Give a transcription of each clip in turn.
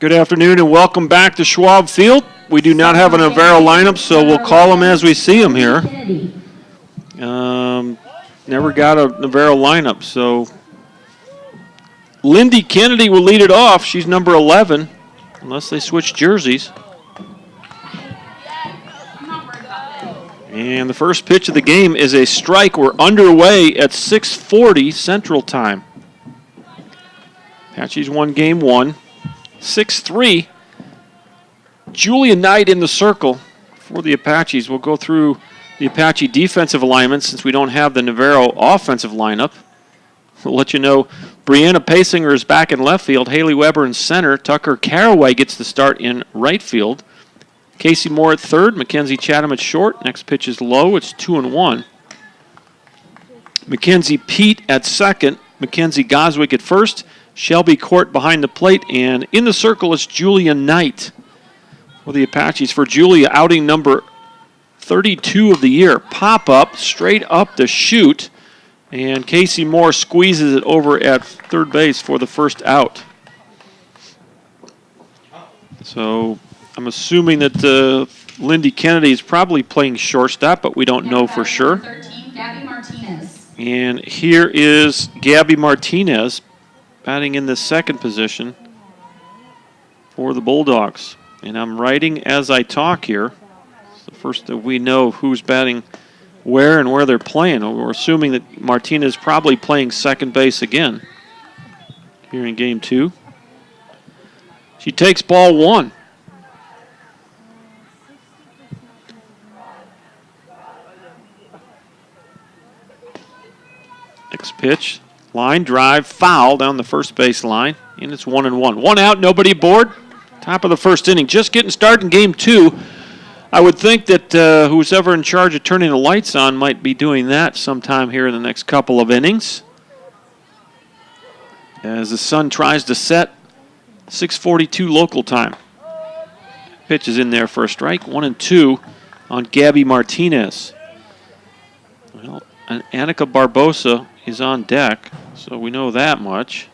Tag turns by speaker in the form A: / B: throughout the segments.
A: Good afternoon and welcome back to Schwab Field. We do not have a Navarro lineup, so we'll call them as we see them here. Never got a Navarro lineup, so Lindy Kennedy will lead it off. She's number 11, unless they switch jerseys. And the first pitch of the game is a strike. We're underway at 6:40 Central Time. Apaches won game one. 6-3. Julia Knight in the circle for the Apaches. We'll go through the Apache defensive alignment since we don't have the Navarro offensive lineup. We'll let you know Brianna Pasinger is back in left field. Haley Weber in center. Tucker Caraway gets the start in right field. Casey Moore at third. Mackenzie Chatham at short. Next pitch is low. It's 2-1. Mackenzie Pete at second. Mackenzie Goswick at first. Shelby Court behind the plate, and in the circle is Julia Knight for the Apaches. For Julia, outing number 32 of the year. Pop up, straight up the chute, and Casey Moore squeezes it over at third base for the first out. So I'm assuming that Lindy Kennedy is probably playing shortstop, but we don't know for sure.
B: 13, Gabby Martinez.
A: And here is Gabby Martinez, batting in the second position for the Bulldogs. And I'm writing as I talk here. It's the first that we know who's batting where and where they're playing. We're assuming that Martinez is probably playing second base again here in game two. She takes ball one. Next pitch. Line drive, foul down the first base line, and it's 1-1. One out, nobody aboard. Top of the first inning. Just getting started in game two. I would think that who's ever in charge of turning the lights on might be doing that sometime here in the next couple of innings. As the sun tries to set, 6:42 local time. Pitch is in there for a strike. 1-2 on Gabby Martinez. Well, Annika Barbosa is on deck, so we know that much.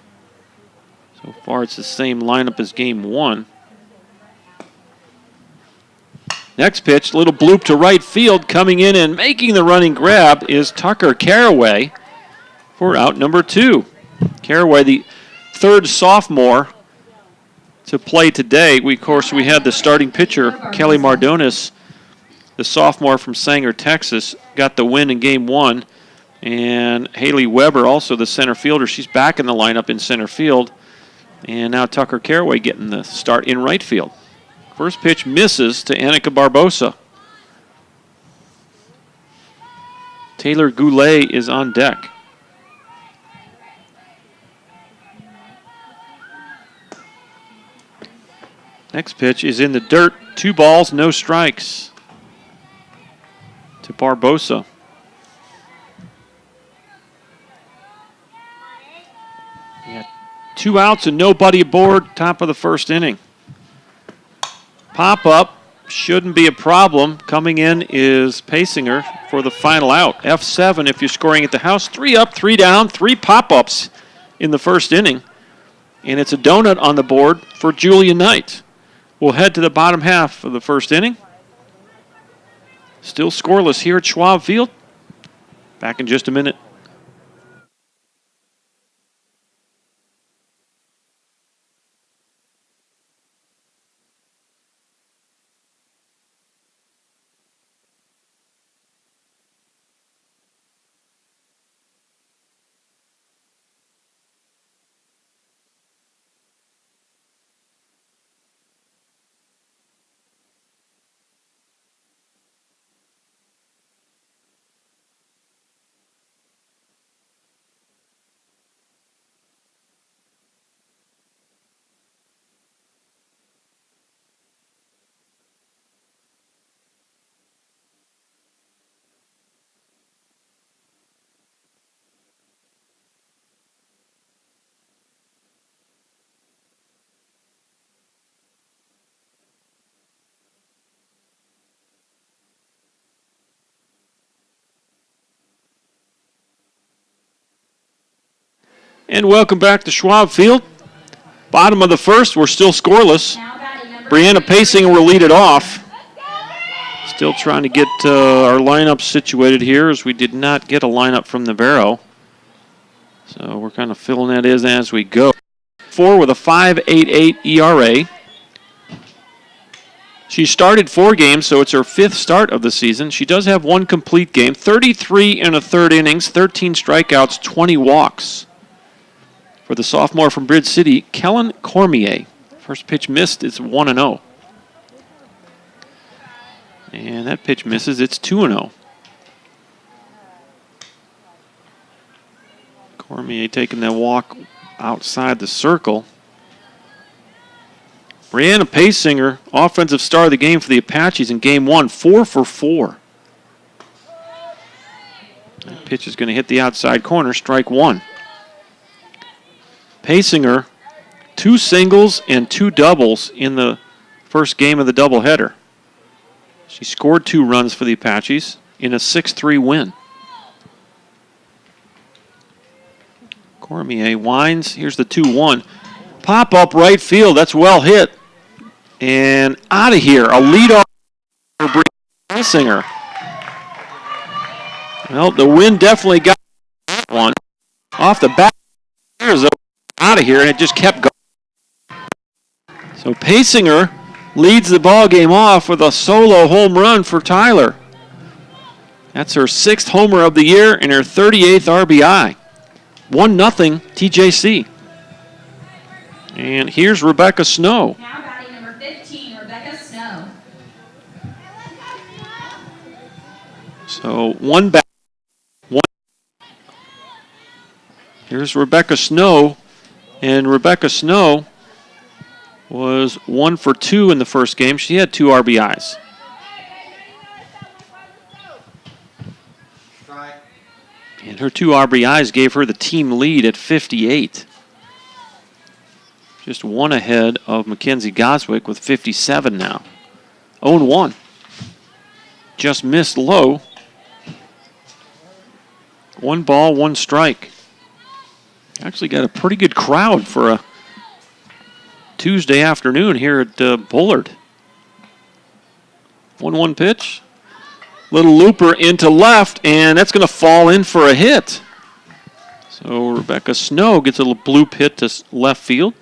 A: So far, it's the same lineup as game one. Next pitch, little bloop to right field. Coming in and making the running grab is Tucker Caraway for out number two. Caraway, the third sophomore to play today. Of course, we had the starting pitcher, Kelly Mardonis, the sophomore from Sanger, Texas, got the win in game one. And Haley Weber, also the center fielder, she's back in the lineup in center field. And now Tucker Caraway getting the start in right field. First pitch misses to Annika Barbosa. Taylor Goulet is on deck. Next pitch is in the dirt. 2 balls, no strikes to Barbosa. Yeah, 2 outs and nobody aboard, top of the first inning. Pop-up shouldn't be a problem. Coming in is Pasinger for the final out. F7 if you're scoring at the house. 3 up, 3 down, 3 pop-ups in the first inning. And it's a donut on the board for Julia Knight. We'll head to the bottom half of the first inning. Still scoreless here at Schwab Field. Back in just a minute. And welcome back to Schwab Field. Bottom of the first, we're still scoreless.
B: Now batting number
A: Brianna Pacing will lead it off. Still trying to get our lineup situated here, as we did not get a lineup from Navarro. So we're kind of filling that in as we go. 4 with a 5.88 ERA. She started 4 games, so it's her 5th start of the season. She does have 1 complete game, 33 and a third innings, 13 strikeouts, 20 walks. For the sophomore from Bridge City, Kellen Cormier. First pitch missed, it's 1-0. And that pitch misses, it's 2-0. Cormier taking that walk outside the circle. Brianna Paysinger, offensive star of the game for the Apaches in game 1, 4 for 4. That pitch is going to hit the outside corner, strike 1. Paysinger, 2 singles and 2 doubles in the first game of the doubleheader. She scored 2 runs for the Apaches in a 6-3 win. Cormier winds. Here's the 2-1. Pop up right field. That's well hit. And out of here. A leadoff for Brianna Paysinger. Well, the wind definitely got that one. Off the back. Out of here, and it just kept going. So Paysinger leads the ball game off with a solo home run for Tyler. That's her 6th homer of the year and her 38th RBI. 1-0 TJC. And here's Rebecca Snow.
B: Now batting number 15, Rebecca Snow.
A: So 1 back. Here's Rebecca Snow. And Rebecca Snow was 1 for 2 in the first game. She had 2 RBIs. And her 2 RBIs gave her the team lead at 58. Just 1 ahead of Mackenzie Goswick with 57 now. 0-1. Just missed low. 1 ball, 1 strike. Actually got a pretty good crowd for a Tuesday afternoon here at Bullard. 1-1 pitch. Little looper into left, and that's going to fall in for a hit. So Rebecca Snow gets a little bloop hit to left field.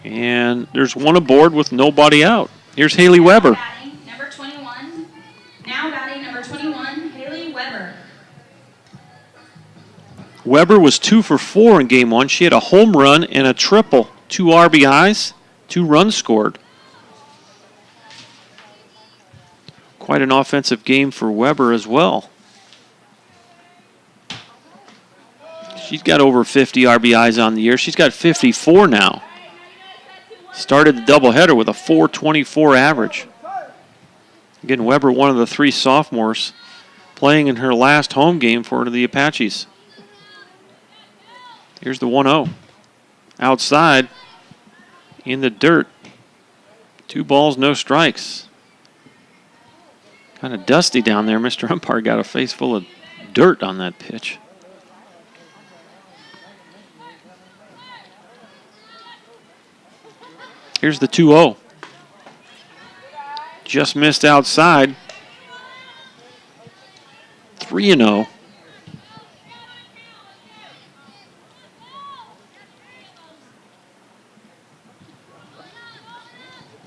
A: And there's 1 aboard with nobody out. Here's Haley Weber.
B: Batting number 21. Now batting number 21, Haley Weber.
A: Weber was 2 for 4 in game 1. She had a home run and a triple. 2 RBIs, 2 runs scored. Quite an offensive game for Weber as well. She's got over 50 RBIs on the year. She's got 54 now. Started the doubleheader with a .424 average. Again, Weber, one of the 3 sophomores, playing in her last home game for the Apaches. Here's the 1-0. Outside, in the dirt. 2 balls, no strikes. Kind of dusty down there. Mr. Umpire got a face full of dirt on that pitch. Here's the 2-0. Just missed outside. 3-0.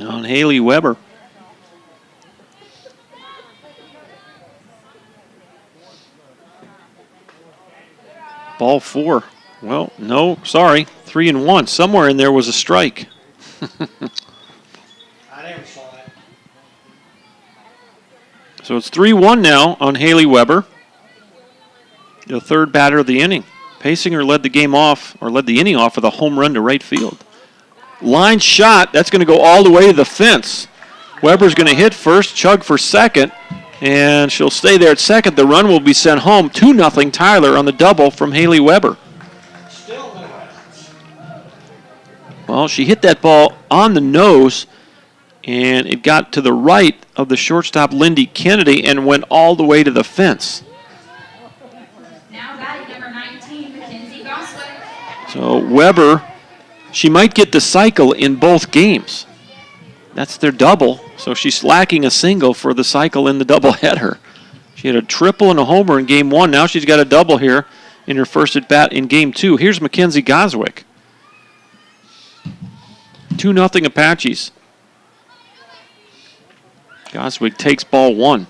A: On Haley Weber. Ball 4. Well, no, sorry. 3-1. Somewhere in there was a strike.
C: I never saw it.
A: So it's 3-1 now on Haley Weber, the 3rd batter of the inning. Paysinger led the game off, or led the inning off with a home run to right field. Line shot, that's going to go all the way to the fence. Weber's going to hit first, chug for second, and she'll stay there at second. The run will be sent home. 2-0 Tyler on the double from Haley Weber.
C: Still no.
A: Well, she hit that ball on the nose, and it got to the right of the shortstop, Lindy Kennedy, and went all the way to the fence.
B: Now batting number 19, Mackenzie Goswick.
A: So Weber she might get the cycle in both games. That's their double, so she's lacking a single for the cycle in the doubleheader. She had a triple and a homer in game 1. Now she's got a double here in her first at bat in game 2. Here's Mackenzie Goswick. 2-0 Apaches. Goswick takes ball 1.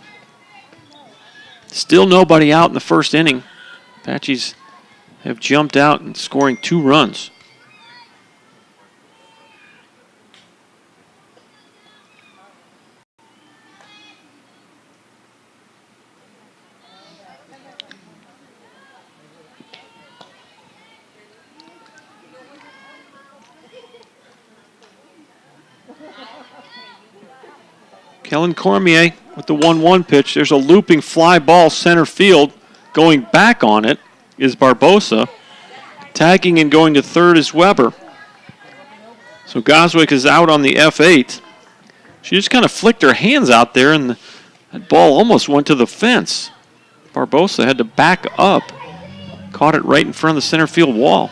A: Still nobody out in the first inning. Apaches have jumped out and scoring 2 runs. Kellen Cormier with the 1-1 pitch. There's a looping fly ball center field. Going back on it is Barbosa. Tagging and going to third is Weber. So Goswick is out on the F8. She just kind of flicked her hands out there, and that ball almost went to the fence. Barbosa had to back up. Caught it right in front of the center field wall.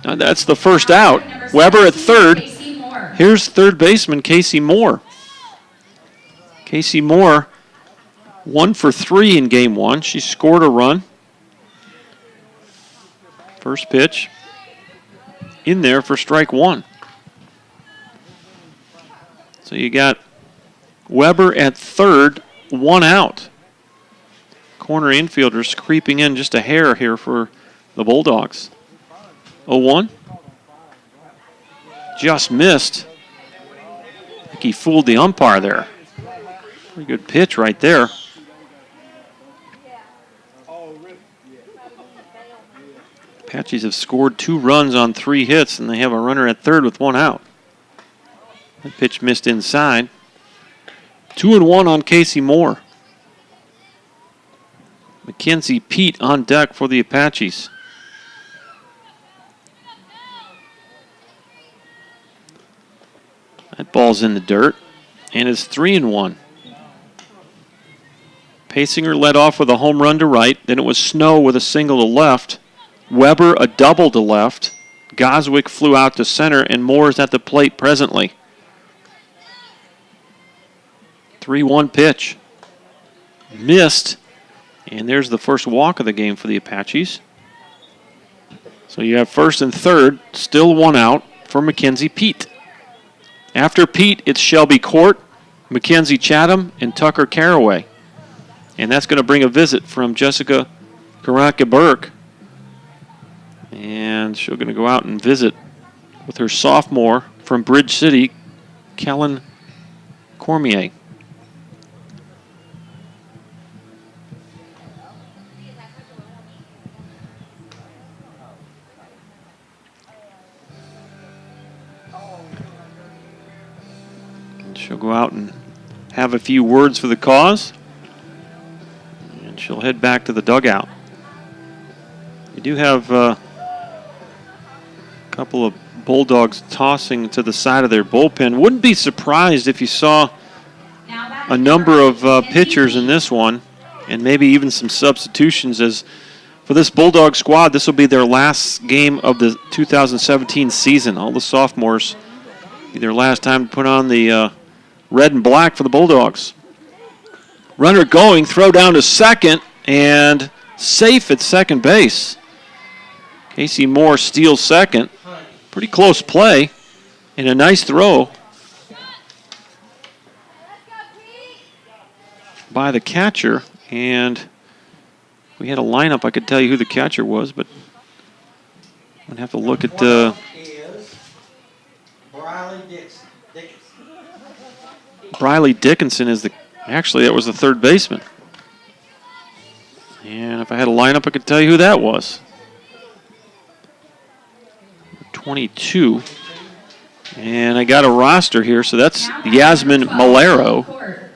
A: Now that's the first out. Weber at third. Here's third baseman Casey Moore. Casey Moore, 1 for 3 in game 1. She scored a run. First pitch in there for strike 1. So you got Weber at third, 1 out. Corner infielders creeping in just a hair here for the Bulldogs. 0-1. Just missed. I think he fooled the umpire there. Pretty good pitch right there. Apaches have scored 2 runs on 3 hits, and they have a runner at third with 1 out. That pitch missed inside. 2-1 on Casey Moore. Mackenzie Pete on deck for the Apaches. That ball's in the dirt, and it's 3-1. Paysinger led off with a home run to right. Then it was Snow with a single to left. Weber a double to left. Goswick flew out to center, and Moore is at the plate presently. 3-1 pitch. Missed. And there's the first walk of the game for the Apaches. So you have first and third, still 1 out for Mackenzie Pete. After Pete, it's Shelby Court, Mackenzie Chatham, and Tucker Caraway. And that's going to bring a visit from Jessica Karaka-Burke. And she's going to go out and visit with her sophomore from Bridge City, Kellen Cormier. And she'll go out and have a few words for the cause. And she'll head back to the dugout. We do have a couple of Bulldogs tossing to the side of their bullpen. Wouldn't be surprised if you saw a number of pitchers in this one, and maybe even some substitutions, as for this Bulldog squad, this will be their last game of the 2017 season. All the sophomores, be their last time to put on the red and black for the Bulldogs. Runner going, throw down to second, and safe at second base. Casey Moore steals second. Pretty close play and a nice throw by the catcher. And we had a lineup. I could tell you who the catcher was, but I'm going to have to look at the... Briley Dickinson is the... Actually, that was the third baseman. And if I had a lineup, I could tell you who that was. 22. And I got a roster here, so that's Yasmin Malero.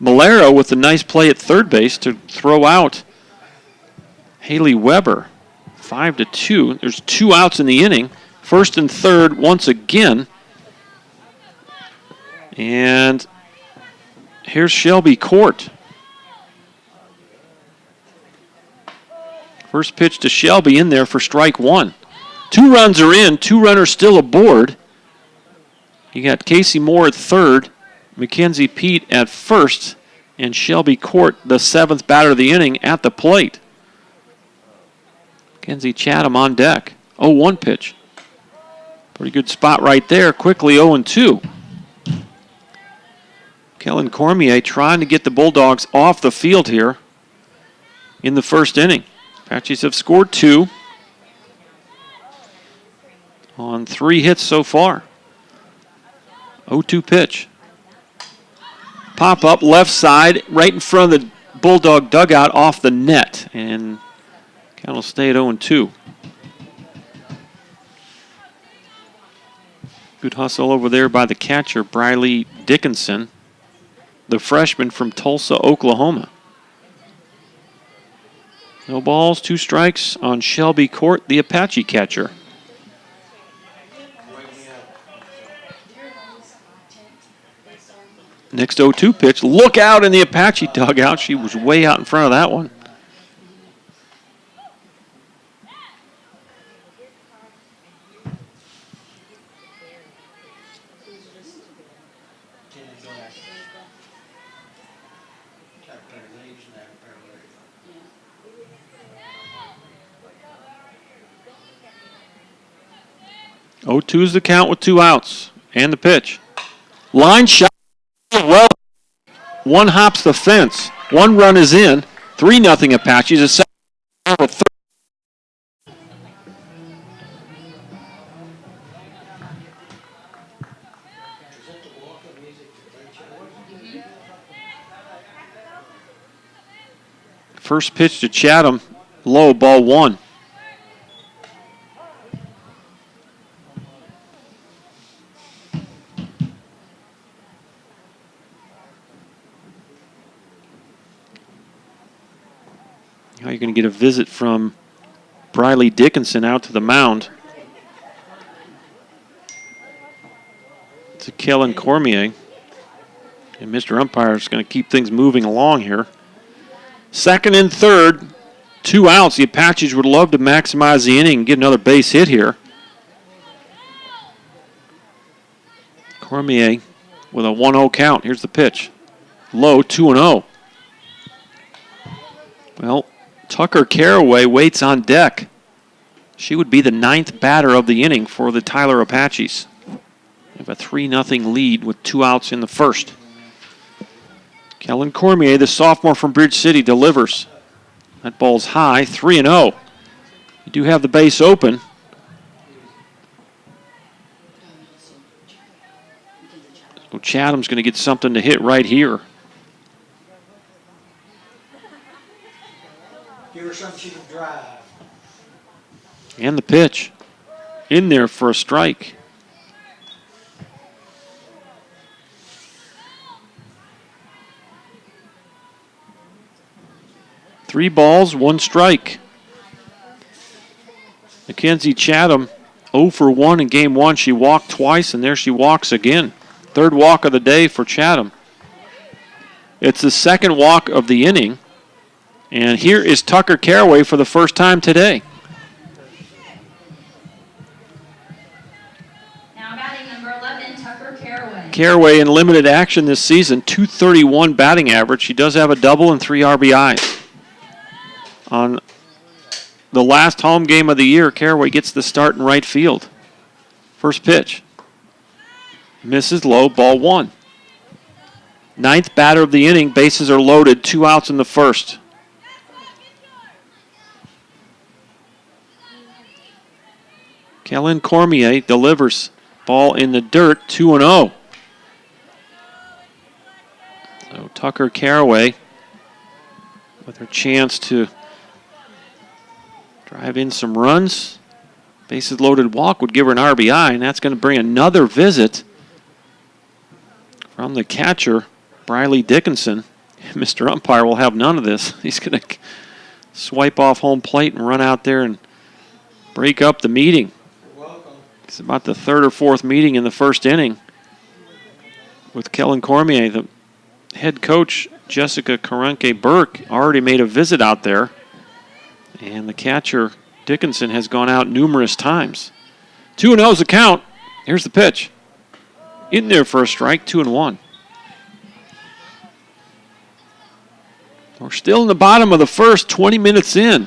A: Malero with a nice play at third base to throw out Haley Weber. 5-2. There's 2 outs in the inning. First and third once again. And here's Shelby Court. First pitch to Shelby in there for strike 1. 2 runs are in, 2 runners still aboard. You got Casey Moore at third, Mackenzie Pete at first, and Shelby Court, the 7th batter of the inning, at the plate. Mackenzie Chatham on deck. 0-1 pitch. Pretty good spot right there. Quickly 0-2. Kellen Cormier trying to get the Bulldogs off the field here in the first inning. Apaches have scored 2 on 3 hits so far. 0-2 pitch. Pop up left side, right in front of the Bulldog dugout off the net. And count will stay at 0-2. Good hustle over there by the catcher, Briley Dickinson, the freshman from Tulsa, Oklahoma. No balls, 2 strikes on Shelby Court, the Apache catcher. Next 0-2 pitch. Look out in the Apache dugout. She was way out in front of that one. Oh, 2's the count with 2 outs. And the pitch. Line shot. Well, 1 hops the fence. 1 run is in. 3-0 Apaches. A second, a third. First pitch to Chatham. Low, ball 1. Now you're going to get a visit from Briley Dickinson out to the mound. To Kellen Cormier. And Mr. Umpire is going to keep things moving along here. Second and third, 2 outs. The Apaches would love to maximize the inning and get another base hit here. Cormier with a 1-0 count. Here's the pitch. Low, 2-0. Well, Tucker Caraway waits on deck. She would be the 9th batter of the inning for the Tyler Apaches. They have a 3-0 lead with 2 outs in the first. Kellen Cormier, the sophomore from Bridge City, delivers. That ball's high, 3-0. You do have the base open. So Chatham's going to get something to hit right here.
C: Give her something she can drive.
A: And the pitch. In there for a strike. Three balls, 1 strike. Mackenzie Chatham, 0 for 1 in game 1. She walked twice, and there she walks again. 3rd walk of the day for Chatham. It's the 2nd walk of the inning. And here is Tucker Caraway for the first time today.
B: Now batting number 11, Tucker Caraway.
A: Caraway in limited action this season, .231 batting average. She does have a double and 3 RBIs. On the last home game of the year, Caraway gets the start in right field. First pitch. Misses low, ball 1. 9th batter of the inning, bases are loaded, 2 outs in the first. Kellen Cormier delivers. Ball in the dirt, 2-0. So Tucker Caraway with her chance to drive in some runs. Bases loaded walk would give her an RBI, and that's going to bring another visit from the catcher, Briley Dickinson. Mr. Umpire will have none of this. He's going to swipe off home plate and run out there and break up the meeting. It's about the 3rd or 4th meeting in the first inning with Kellen Cormier. The head coach, Jessica Karanke Burke, already made a visit out there. And the catcher, Dickinson has gone out numerous times. 2-0 is the count. Here's the pitch. In there for a strike, 2-1. We're still in the bottom of the first, 20 minutes in.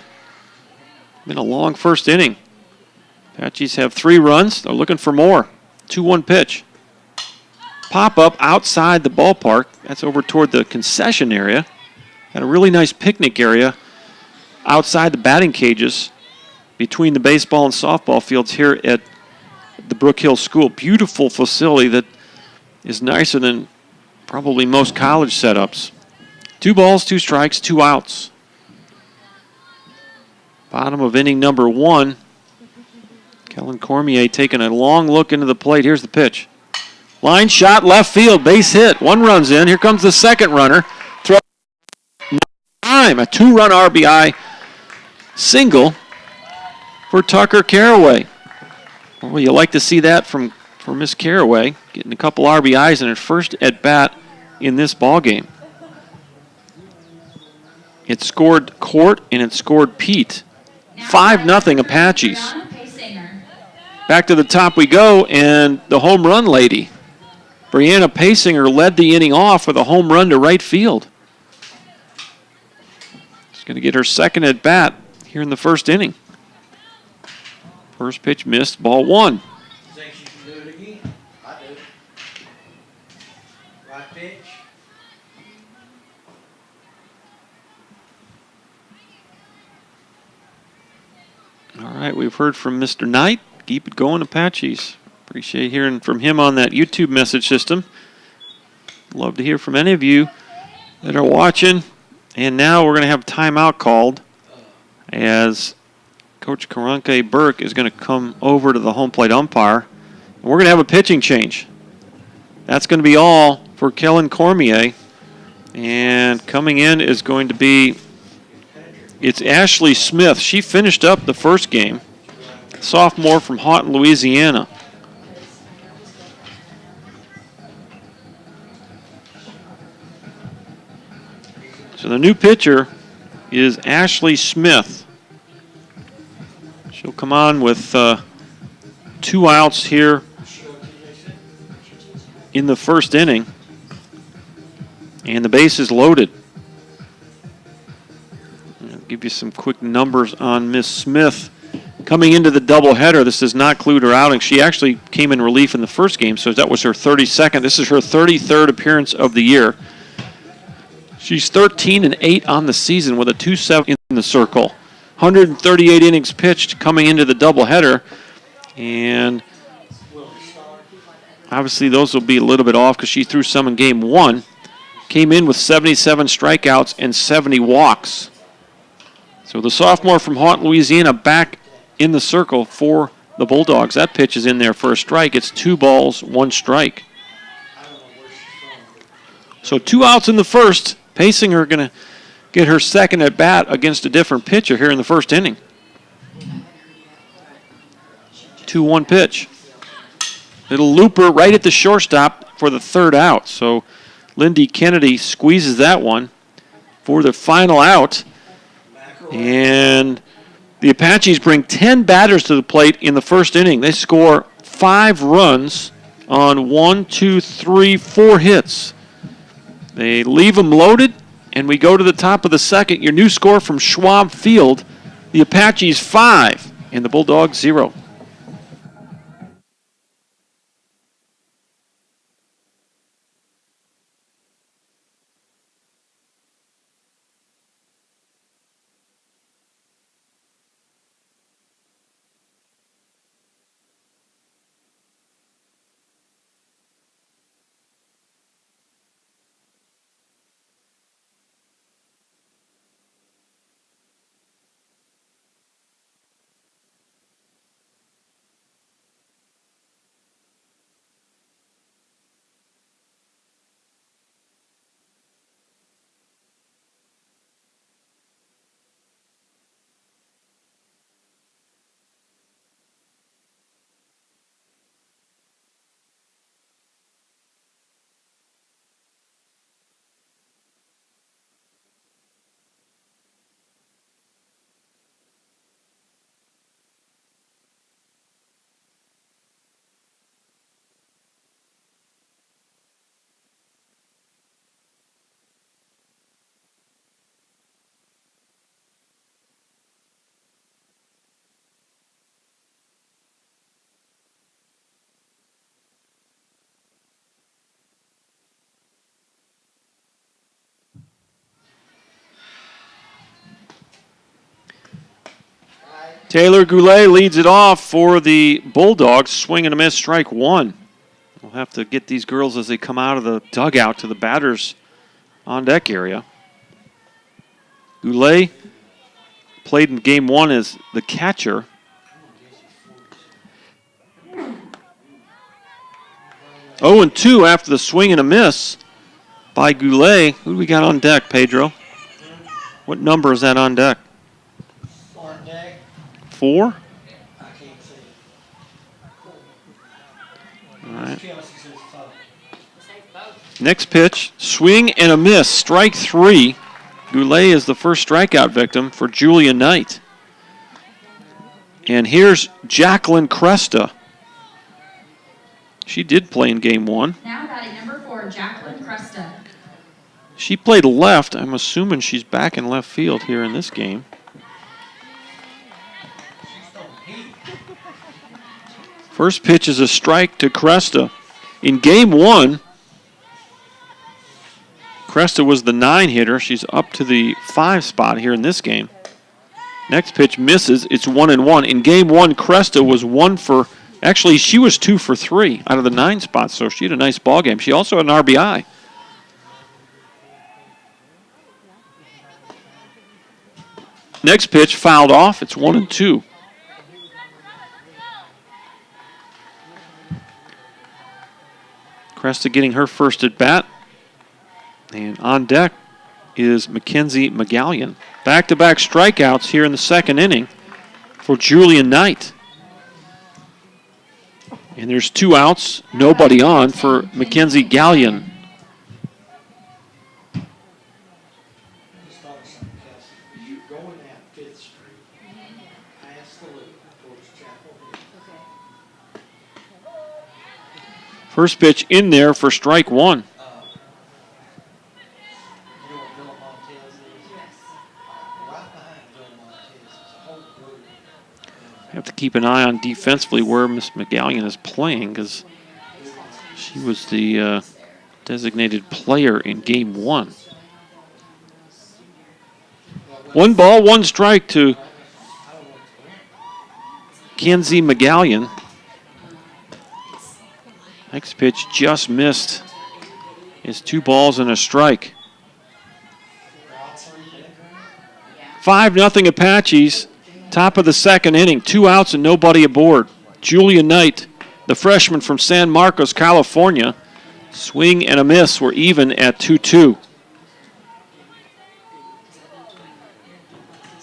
A: Been a long first inning. Apaches have 3 runs. They're looking for more. 2-1 pitch. Pop up outside the ballpark. That's over toward the concession area. Got a really nice picnic area outside the batting cages between the baseball and softball fields here at the Brook Hill School. Beautiful facility that is nicer than probably most college setups. 2 balls, 2 strikes, 2 outs. Bottom of inning number 1. Kellen Cormier taking a long look into the plate. Here's the pitch. Line shot, left field, base hit. 1 run's in. Here comes the second runner. Throw time. A 2-run RBI single for Tucker Caraway. Well, you like to see that from Miss Caraway, getting a couple RBIs in her first at bat in this ball game. It scored Court and it scored Pete. 5-0 Apaches. Back to the top we go, and the home run lady, Brianna Pasinger, led the inning off with a home run to right field. She's going to get her second at bat here in the first inning. First pitch missed, ball 1.
C: Think she can do it again? I do. Right pitch.
A: All right, we've heard from Mr. Knight. Keep it going, Apaches. Appreciate hearing from him on that YouTube message system. Love to hear from any of you that are watching. And now we're going to have a timeout called as Coach Karanke Burke is going to come over to the home plate umpire. And we're going to have a pitching change. That's going to be all for Kellen Cormier. And coming in is going to be, it's Ashley Smith. She finished up the first game. Sophomore from Houghton, Louisiana. So the new pitcher is Ashley Smith. She'll come on with 2 outs here in the first inning. And the base is loaded. I'll give you some quick numbers on Miss Smith. Coming into the doubleheader, this does not include her outing. She actually came in relief in the first game, so that was her 32nd. This is her 33rd appearance of the year. She's 13-8 on the season with a 2.7 in the circle. 138 innings pitched coming into the doubleheader. And obviously those will be a little bit off because she threw some in game 1. Came in with 77 strikeouts and 70 walks. So the sophomore from Houghton, Louisiana, back in the circle for the Bulldogs. That pitch is in there for a strike. It's 2 balls, 1 strike. So 2 outs in the first. Pasinger going to get her second at bat against a different pitcher here in the first inning. 2-1 pitch. Little looper right at the shortstop for the third out. So Lindy Kennedy squeezes that one for the final out. And the Apaches bring 10 batters to the plate in the first inning. They score 5 runs on 4 hits. They leave them loaded, and we go to the top of the second. Your new score from Schwab Field, the Apaches 5 and the Bulldogs 0. Taylor Goulet leads it off for the Bulldogs. Swing and a miss, strike one. We'll have to get these girls as they come out of the dugout to the batters on deck area. Goulet played in game one as the catcher. Oh, and 2 after the swing and a miss by Goulet. Who do we got on deck, Pedro? What number is that on deck?
C: On deck,
A: 4?
C: I can't see.
A: All right.
C: TJC says five.
A: Next pitch, swing and a miss, strike 3. Goulet is the first strikeout victim for Julia Knight. And here's Jacqueline Cresta. She did play in game one.
B: Now batting number 4, Jacqueline Cresta.
A: She played left. I'm assuming she's back in left field here in this game. First pitch is a strike to Cresta. In game one, Cresta was the 9 hitter. She's up to the 5 spot here in this game. Next pitch misses. It's 1-1. In game one, Cresta was 1 for, actually, she was 2 for 3 out of the 9 spots, so she had a nice ball game. She also had an RBI. Next pitch fouled off. It's 1-2. Cresta getting her first at bat. And on deck is Mackenzie McGallion. Back-to-back strikeouts here in the second inning for Julia Knight. And there's 2 outs, nobody on for Mackenzie Gallion.
C: Just thought of something, Kelsey. You going down Fifth Street, past the loop towards Chapel Hill.
A: First pitch in there for strike 1.
C: You know what Villa Montez is? Yes. Right behind Villa Montez is a whole group.
A: Have to keep an eye on defensively where Miss McGallion is playing because she was the designated player in game 1. 1 ball, 1 strike to Kenzie McGallion. Next pitch just missed. It's 2 balls and a strike. 5-0 Apaches. Top of the second inning. 2 outs and nobody aboard. Julia Knight, the freshman from San Marcos, California. Swing and a miss. We're even at 2-2.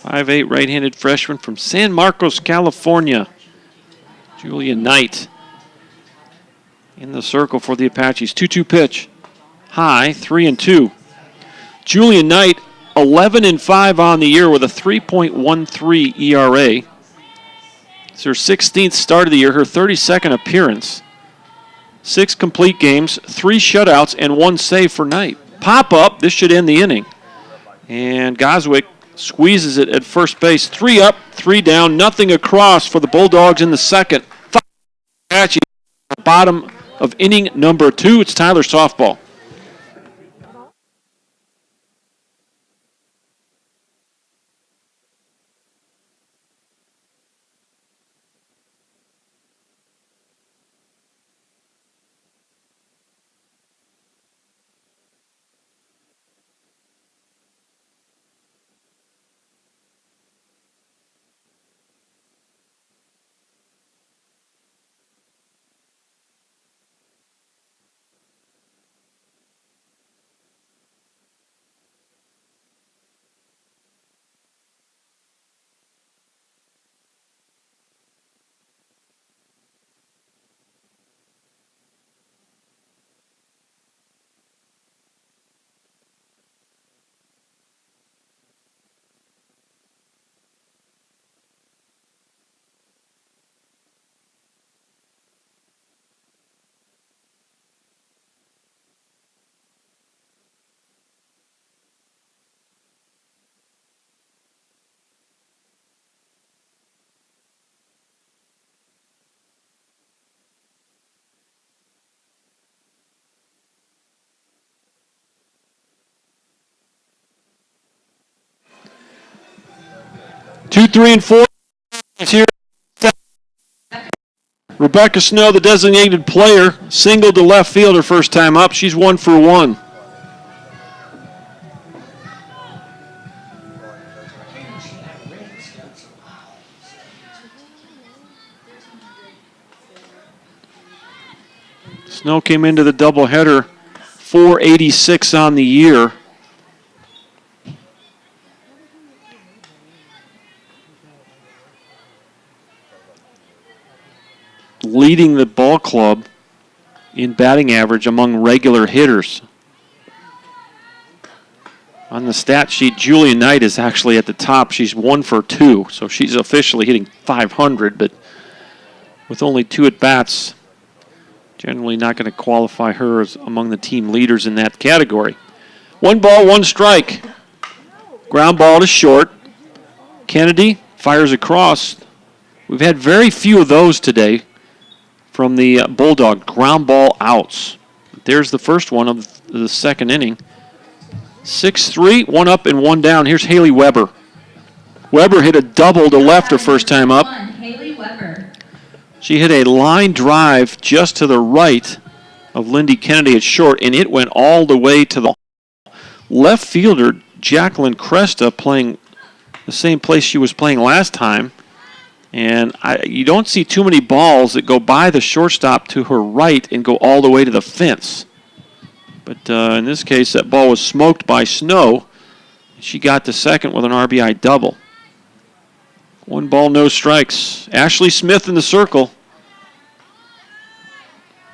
A: 5'8" right-handed freshman from San Marcos, California. Julia Knight in the circle for the Apaches. 2-2 pitch. High, 3-2. Julia Knight, 11-5 on the year with a 3.13 ERA. It's her 16th start of the year, her 32nd appearance. 6 complete games, 3 shutouts, and 1 save for Knight. Pop up, this should end the inning. And Goswick squeezes it at first base. 3 up, 3 down, nothing across for the Bulldogs in the second. Apache, bottom of inning number 2. It's Tyler softball. Two, 3, and 4. Rebecca Snow, the designated player, singled to left field her first time up. She's 1 for 1. Snow came into the doubleheader 486 on the year. Leading the ball club in batting average among regular hitters. On the stat sheet, Julia Knight is actually at the top. She's 1 for 2, so she's officially hitting 500, but with only 2 at-bats, generally not going to qualify her as among the team leaders in that category. 1 ball, 1 strike. Ground ball to short. Kennedy fires across. We've had very few of those today from the Bulldog, ground ball outs. There's the first one of the second inning. 6-3, 1 up and 1 down. Here's Haley Weber. Weber hit a double to left her first time up.
B: Haley Weber.
A: She hit a line drive just to the right of Lindy Kennedy at short, and it went all the way to the left fielder, Jacqueline Cresta, playing the same place she was playing last time. And you don't see too many balls that go by the shortstop to her right and go all the way to the fence. But in this case, that ball was smoked by Snow. She got to second with an RBI double. 1 ball, no strikes. Ashley Smith in the circle.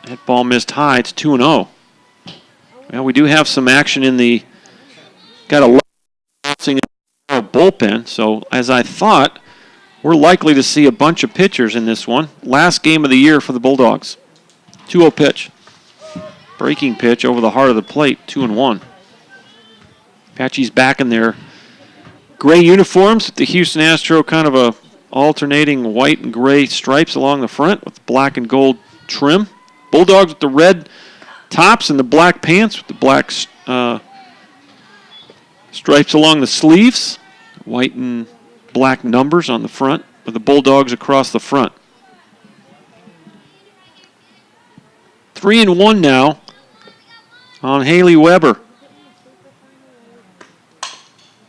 A: That ball missed high. It's 2-0. Well, we do have some action in the... Got a bullpen. So, as I thought... We're likely to see a bunch of pitchers in this one. Last game of the year for the Bulldogs. 2-0 pitch. Breaking pitch over the heart of the plate, 2-1. Apache's back in their gray uniforms with the Houston Astro kind of a alternating white and gray stripes along the front with black and gold trim. Bulldogs with the red tops and the black pants with the black stripes along the sleeves. White and black numbers on the front with the Bulldogs across the front. 3-1 now on Haley Weber.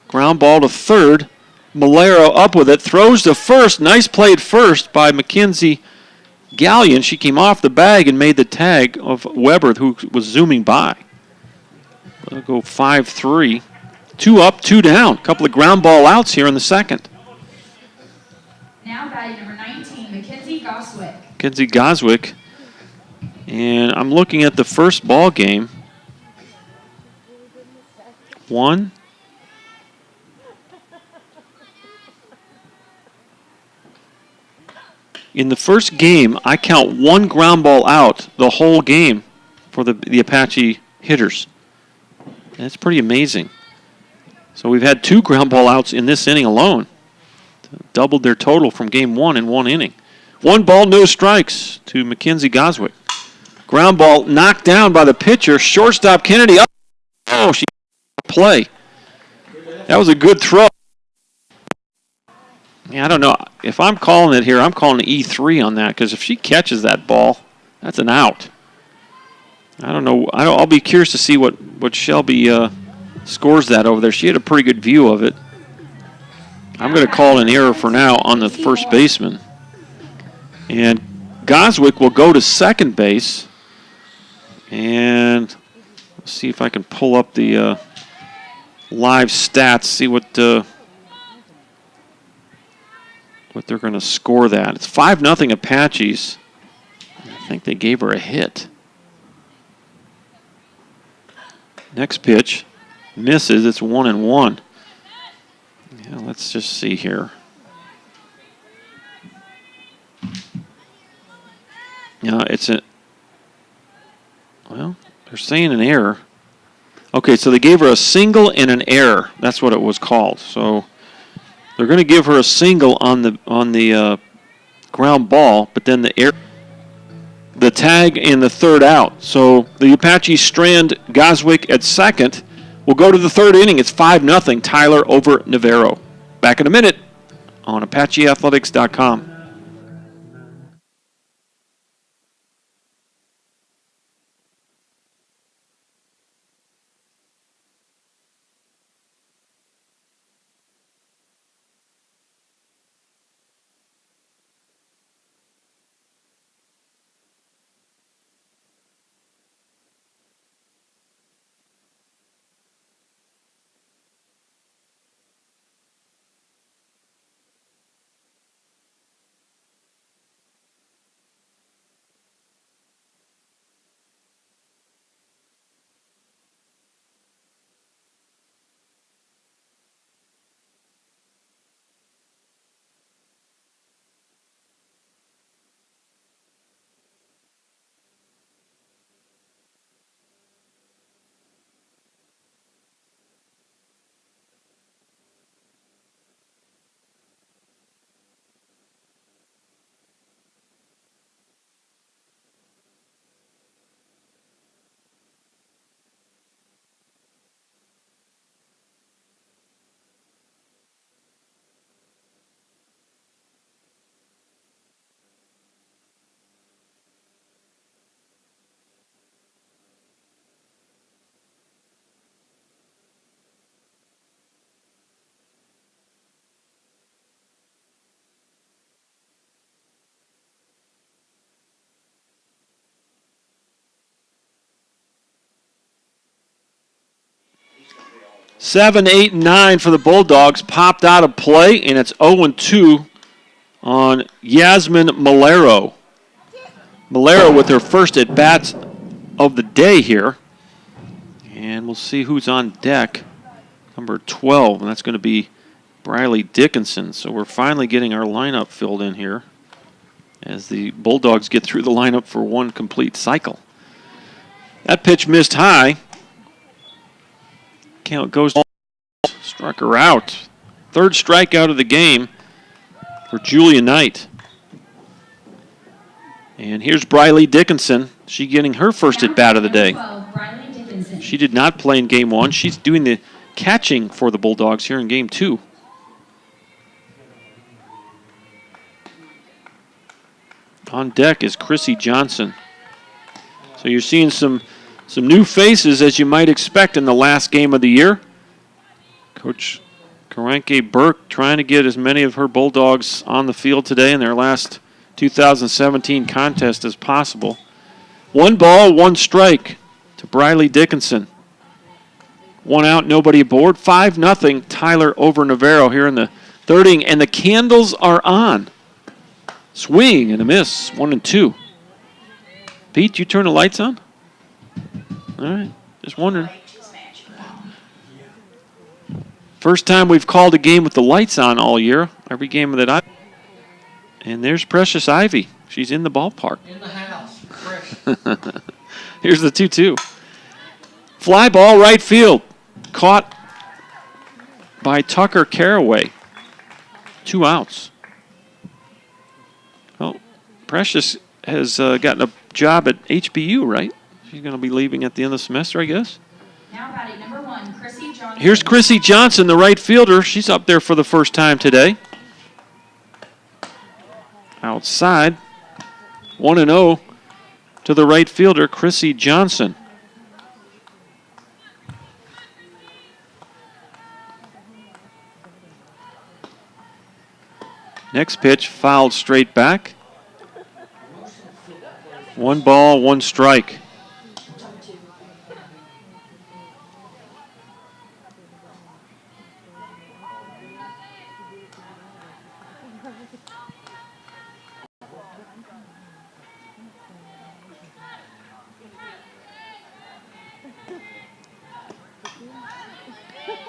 A: Ground ball to third. Malero up with it. Throws to first. Nice play at first by Mackenzie Gallion. She came off the bag and made the tag of Weber, who was zooming by. They'll go 5-3. 2 up, 2 down. A couple of ground ball outs here in the second.
B: Now batting number 19, Mackenzie Goswick.
A: Mackenzie Goswick. And I'm looking at the first ball game. 1. In the first game, I count 1 ground ball out the whole game for the Apache hitters. That's pretty amazing. So we've had 2 ground ball outs in this inning alone. Doubled their total from game 1 in 1 inning. 1 ball, no strikes to Mackenzie Goswick. Ground ball knocked down by the pitcher. Shortstop Kennedy up. Oh, she play. That was a good throw. Yeah, I don't know. If I'm calling it here, I'm calling an E3 on that, because if she catches that ball, that's an out. I don't know. I'll be curious to see what Shelby scores that over there. She had a pretty good view of it. I'm going to call an error for now on the first baseman. And Goswick will go to second base. And let's see if I can pull up the live stats, see what they're going to score that. It's 5-0 Apaches. I think they gave her a hit. Next pitch misses. It's 1-1. Yeah, let's just see here. Yeah, well, they're saying an error. Okay, so they gave her a single and an error. That's what it was called. So they're going to give her a single on the ground ball, but then the tag and the third out. So the Apache strand Goswick at second. We'll go to the third inning. It's 5-0 Tyler over Navarro. Back in a minute on ApacheAthletics.com. 7, 8, and 9 for the Bulldogs. Popped out of play, and it's 0-2 on Yasmin Malero. Malero with her first at-bats of the day here. And we'll see who's on deck. Number 12, and that's going to be Briley Dickinson. So we're finally getting our lineup filled in here as the Bulldogs get through the lineup for one complete cycle. That pitch missed high. Count goes, struck her out. Third strikeout of the game for Julia Knight. And here's Briley Dickinson. She getting her first at bat of the day. She did not play in game 1. She's doing the catching for the Bulldogs here in game 2. On deck is Chrissy Johnson. So you're seeing some new faces, as you might expect in the last game of the year. Coach Karanke Burke trying to get as many of her Bulldogs on the field today in their last 2017 contest as possible. 1 ball, 1 strike to Briley Dickinson. 1 out, nobody aboard. 5-0 Tyler over Navarro here in the third inning, and the candles are on. Swing and a miss, 1-2. Pete, you turn the lights on? All right, just wondering. First time we've called a game with the lights on all year. Every game that I... And there's Precious Ivy. She's in the ballpark.
C: In the house. Fresh.
A: Here's the 2-2. Fly ball right field. Caught by Tucker Caraway. 2 outs. Well, Precious has gotten a job at HBU, right? She's going to be leaving at the end of the semester, I guess.
B: Now batting number 1, Chrissy Johnson.
A: Here's Chrissy Johnson, the right fielder. She's up there for the first time today. Outside, 1-0 to the right fielder, Chrissy Johnson. Next pitch fouled straight back. 1 ball, 1 strike.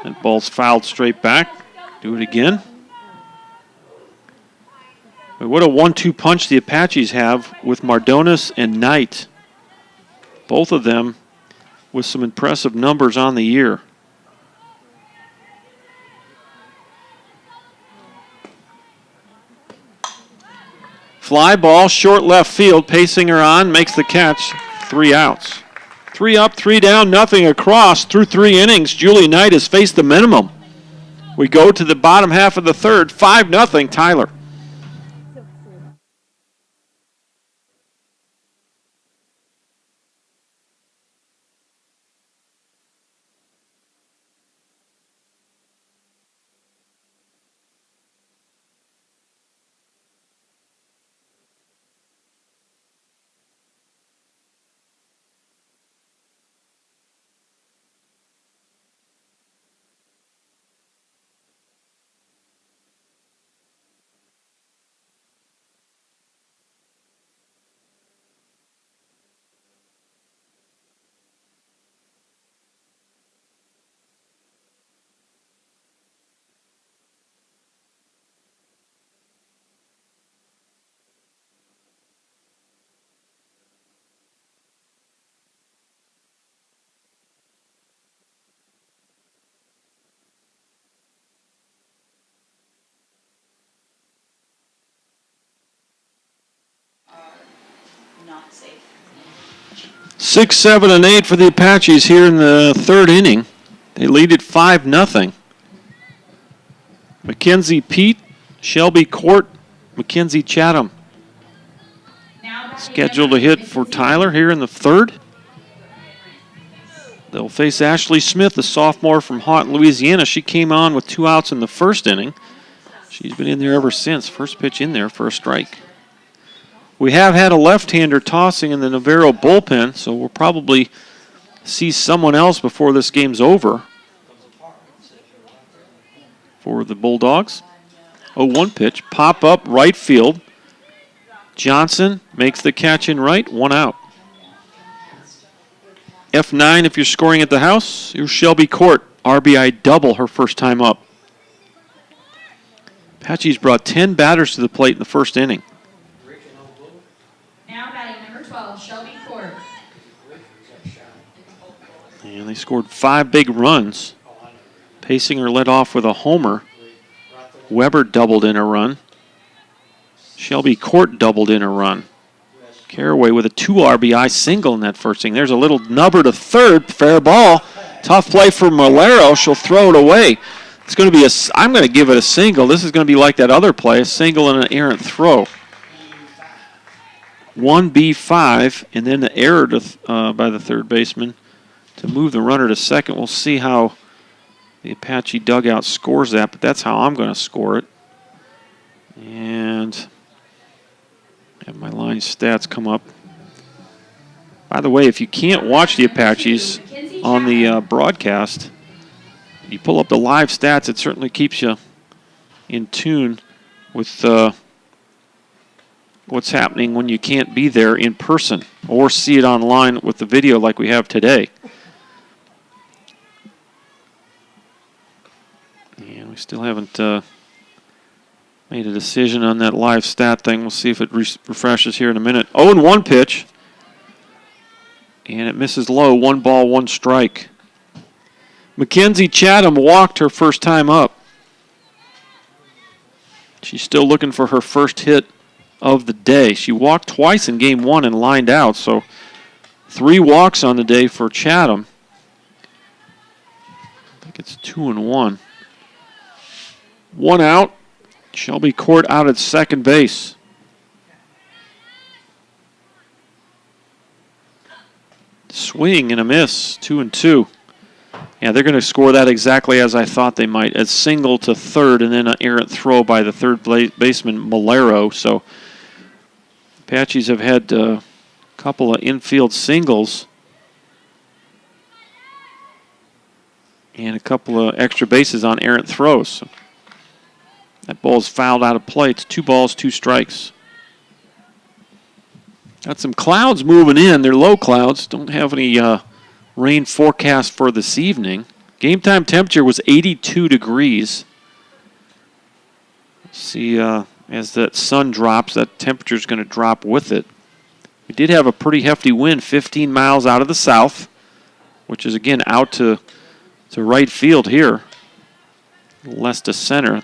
A: That ball's fouled straight back. Do it again. But what a 1-2 punch the Apaches have with Mardones and Knight. Both of them with some impressive numbers on the year. Fly ball, short left field, pacing her on, makes the catch, 3 outs. 3 up, 3 down, nothing across. Through 3 innings, Julie Knight has faced the minimum. We go to the bottom half of the third, 5-0 Tyler.
B: Not safe.
A: 6, 7, and 8 for the Apaches here in the third inning. They lead it 5-0. Mackenzie Pete, Shelby Court, Mackenzie Chatham. Scheduled to hit for Tyler here in the third. They'll face Ashley Smith, the sophomore from Haughton, Louisiana. She came on with 2 outs in the first inning. She's been in there ever since. First pitch in there for a strike. We have had a left-hander tossing in the Navarro bullpen, so we'll probably see someone else before this game's over. for the Bulldogs. 0-1 pitch. Pop up right field. Johnson makes the catch in right. 1 out. F9 if you're scoring at the house. Here's Shelby Court. RBI double her first time up. Apache's brought 10 batters to the plate in the first inning.
B: Now batting number 12, Shelby Court.
A: And they scored 5 big runs. Pasinger led off with a homer. Weber doubled in a run. Shelby Court doubled in a run. Caraway with a 2 RBI single in that first inning. There's a little nubber to third. Fair ball. Tough play for Malero. She'll throw it away. It's going to be I'm going to give it a single. This is going to be like that other play, a single and an errant throw. 1B5, and then the error by the third baseman to move the runner to second. We'll see how the Apache dugout scores that, but that's how I'm going to score it. And have my line stats come up. By the way, if you can't watch the Apaches on the broadcast, you pull up the live stats, it certainly keeps you in tune with what's happening when you can't be there in person or see it online with the video like we have today. And we still haven't made a decision on that live stat thing. We'll see if it refreshes here in a minute. 0-1 pitch. And it misses low. 1 ball, 1 strike. Mackenzie Chatham walked her first time up. She's still looking for her first hit of the day. She walked twice in game 1 and lined out, so 3 walks on the day for Chatham. I think it's 2-1. 1 out. Shelby Court out at second base. Swing and a miss. 2-2. Yeah, they're going to score that exactly as I thought they might. A single to third and then an errant throw by the third baseman, Malero. So Apaches have had a couple of infield singles and a couple of extra bases on errant throws. So that ball's fouled out of play. It's 2 balls, 2 strikes. Got some clouds moving in. They're low clouds. Don't have any rain forecast for this evening. Game time temperature was 82 degrees. See, as that sun drops, that temperature is going to drop with it. We did have a pretty hefty wind, 15 miles out of the south, which is, again, out to right field here. Less to center.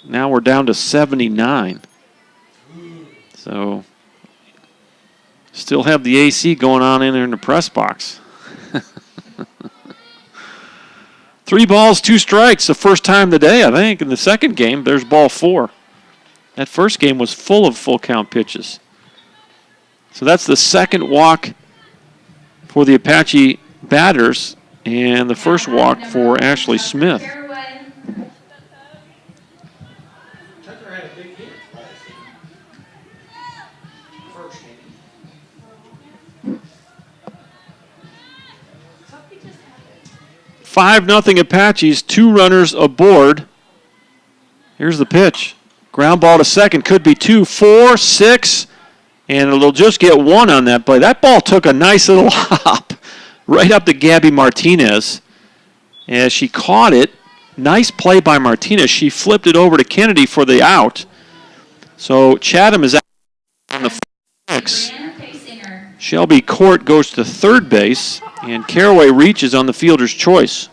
A: Now we're down to 79. So still have the AC going on in there in the press box. 3 balls, 2 strikes, the first time today, I think. In the second game, there's ball 4. That first game was full of full count pitches. So that's the second walk for the Apache batters and the first walk for Ashley Smith.
C: Tucker had a big hit last game. First game.
A: 5-0 Apaches, 2 runners aboard. Here's the pitch. Ground ball to second, could be 2, 4, 6, and it'll just get 1 on that play. That ball took a nice little hop right up to Gabby Martinez. As she caught it, nice play by Martinez. She flipped it over to Kennedy for the out. So Chatham is out on the 6. Shelby Court goes to third base, and Caraway reaches on the fielder's choice.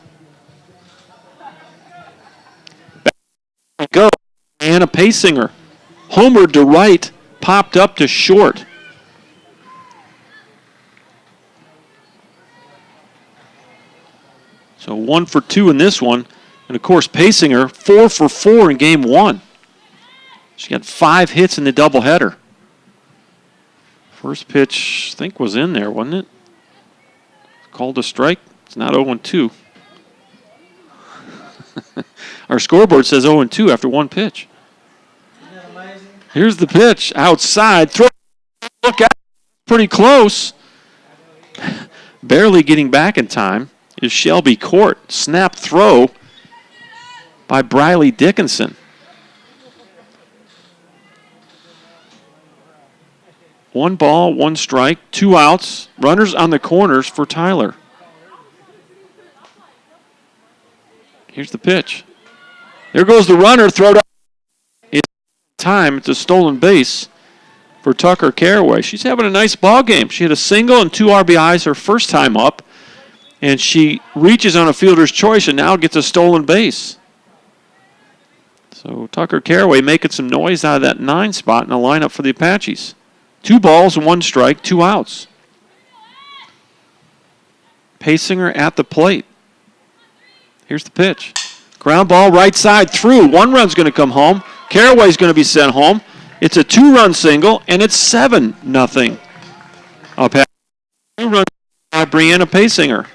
A: Back go. Anna Pasinger. Homered to right, popped up to short. So 1 for 2 in this one. And, of course, Pasinger, 4 for 4 in game 1. She got 5 hits in the doubleheader. First pitch, I think, was in there, wasn't it? Called a strike. It's not 0-2. Our scoreboard says 0-2 after 1 pitch.
C: Isn't that amazing?
A: Here's the pitch. Outside. Throw. Look out. Pretty close. Barely getting back in time is Shelby Court. Snap throw. by Briley Dickinson. One ball, one strike, 2 outs. Runners on the corners for Tyler. Here's the pitch. There goes the runner. Throw down. It's time. It's a stolen base for Tucker Caraway. She's having a nice ball game. She had a single and 2 RBIs her first time up, and she reaches on a fielder's choice and now gets a stolen base. So Tucker Caraway making some noise out of that 9 spot in the lineup for the Apaches. 2 balls, 1 strike, 2 outs. Pasinger at the plate. Here's the pitch. Ground ball right side through. 1 run's going to come home. Caraway's going to be sent home. It's a 2-run single, and it's 7-0. Apache. 2 runs by Brianna Pasinger.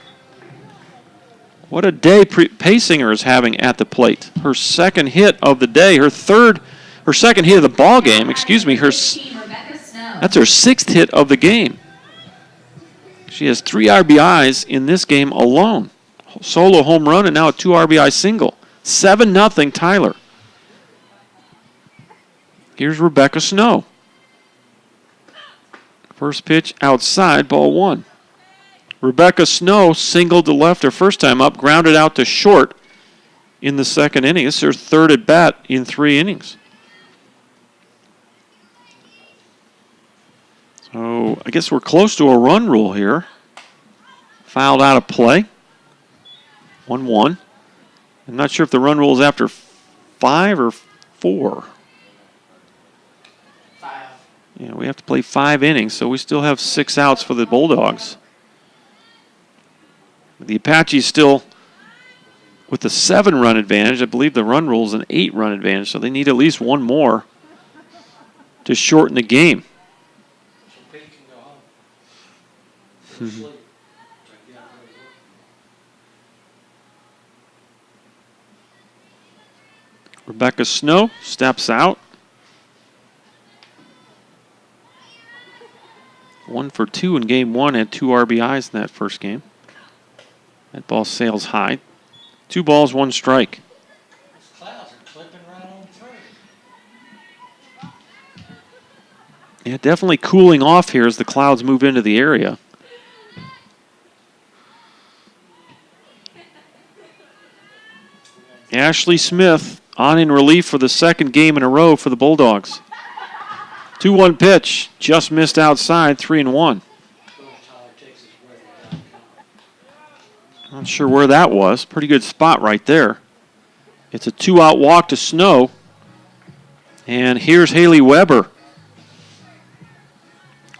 A: What a day Pasinger is having at the plate. Her second hit of the day, her second hit of the ball game, excuse me, that's her 6th hit of the game. She has 3 RBIs in this game alone. Solo home run and now a 2 RBI single. 7-0 Tyler. Here's Rebecca Snow. First pitch outside, ball 1. Rebecca Snow singled to left her first time up, grounded out to short in the second inning. This is her 3rd at bat in 3 innings. So I guess we're close to a run rule here. Fouled out of play. 1-1. I'm not sure if the run rule is after 5 or 4.
C: 5.
A: Yeah, we have to play 5 innings, so we still have 6 outs for the Bulldogs. The Apaches still with the 7-run advantage. I believe the run rule is an 8-run advantage, so they need at least 1 more to shorten the game.
C: So Pete can go home. Go to sleep. Try to get out of work.
A: Rebecca Snow steps out. 1 for 2 in game 1, had 2 RBIs in that first game. That ball sails high. 2 balls, 1 strike.
C: Those clouds are clipping right on through.
A: Yeah, definitely cooling off here as the clouds move into the area. Ashley Smith on in relief for the 2nd game in a row for the Bulldogs. 2-1 pitch, just missed outside, 3-1. Not sure where that was. Pretty good spot right there. It's a 2-out walk to Snow. And here's Haley Weber.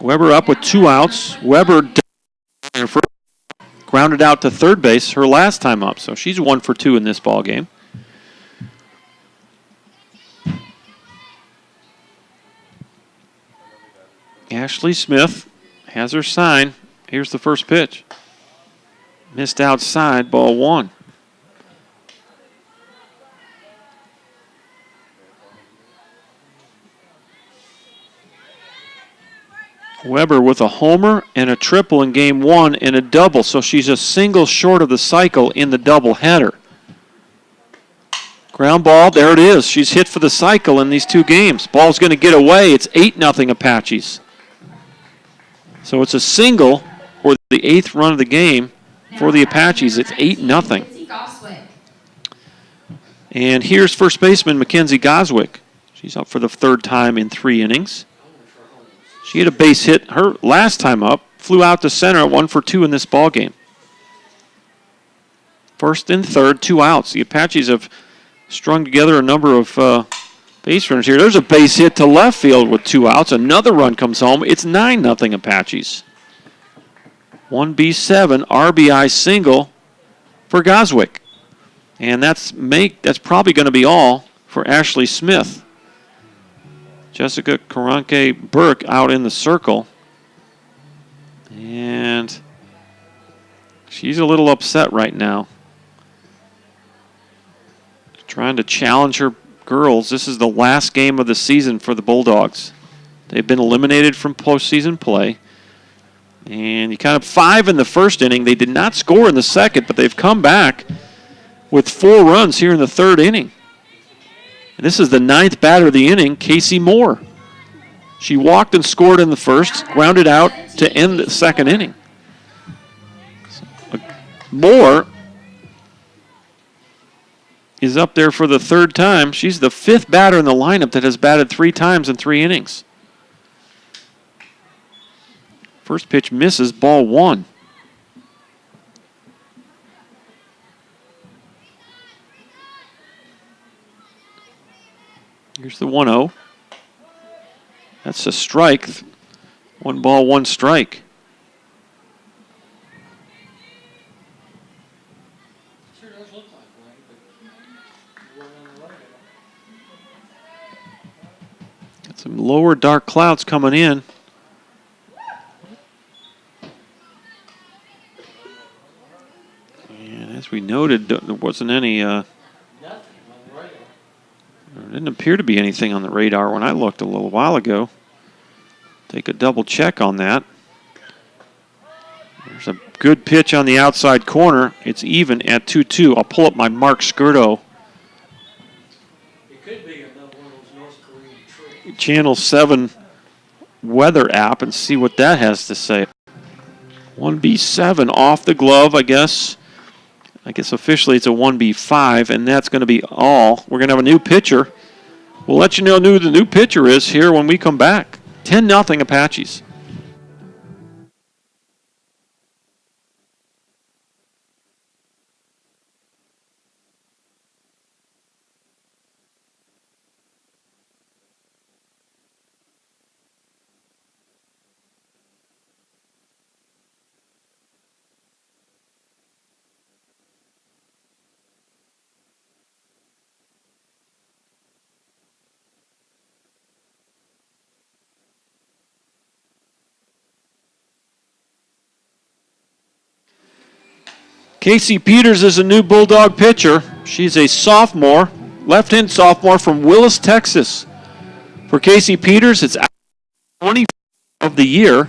A: Weber up with 2 outs. Weber grounded out to third base her last time up. So she's 1 for 2 in this ball game. Ashley Smith has her sign. Here's the first pitch. Missed outside, ball 1. Weber with a homer and a triple in game 1 and a double, so she's a single short of the cycle in the doubleheader. Ground ball, there it is. She's hit for the cycle in these 2 games. Ball's going to get away. It's 8-0 Apaches. So it's a single for the 8th run of the game. For the Apaches, it's 8-0. And here's first baseman Mackenzie Goswick. She's up for the 3rd time in 3 innings. She had a base hit her last time up, flew out to center at 1 for 2 in this ball game. 1st and 3rd, 2 outs. The Apaches have strung together a number of base runners here. There's a base hit to left field with 2 outs. Another run comes home. It's 9-0 Apaches. 1B7 RBI single for Goswick. And that's probably going to be all for Ashley Smith. Jessica Karanke Burke out in the circle. And she's a little upset right now. Trying to challenge her girls. This is the last game of the season for the Bulldogs. They've been eliminated from postseason play. And you kind of 5 in the first inning. They did not score in the second, but they've come back with 4 runs here in the 3rd inning. And this is the 9th batter of the inning, Casey Moore. She walked and scored in the 1st, grounded out to end the 2nd inning. Moore is up there for the 3rd time. She's the 5th batter in the lineup that has batted 3 times in 3 innings. First pitch misses, ball 1. Here's the 1-0. That's a strike. 1 ball, 1 strike.
C: Sure does look like one, but you're on the right.
A: Got some lower dark clouds coming in. And as we noted, there wasn't any,
C: Nothing on the radar.
A: there didn't appear to be anything on the radar when I looked a little while ago. Take a double check on that. There's a good pitch on the outside corner. It's even at 2-2. I'll pull up my Mark Skirto
C: It could be another one of those North Korean tricks.
A: Channel 7 weather app and see what that has to say. 1B7 off the glove, I guess. I guess officially it's a 1B5, and that's going to be all. We're going to have a new pitcher. We'll let you know who the new pitcher is here when we come back. 10-0 Apaches. Casey Peters is a new Bulldog pitcher. She's a sophomore, left-hand sophomore from Willis, Texas. For Casey Peters, it's 20 of the year.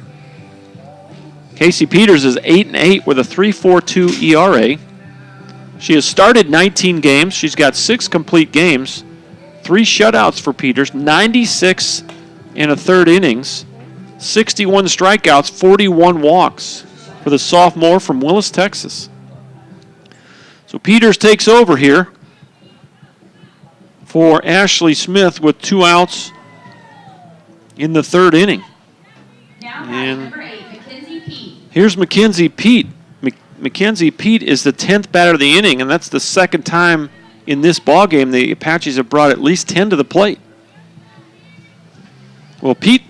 A: Casey Peters is 8-8 with a 3.42 ERA. She has started 19 games. She's got 6 complete games, 3 shutouts for Peters, 96 in a 3rd innings, 61 strikeouts, 41 walks for the sophomore from Willis, Texas. So Peters takes over here for Ashley Smith with 2 outs in the 3rd inning.
B: Now
A: And
B: number 8, Mackenzie Pete.
A: Here's Mackenzie Pete. Mackenzie Pete is the 10th batter of the inning, and that's the 2nd time in this ballgame the Apaches have brought at least 10 to the plate. Well, Pete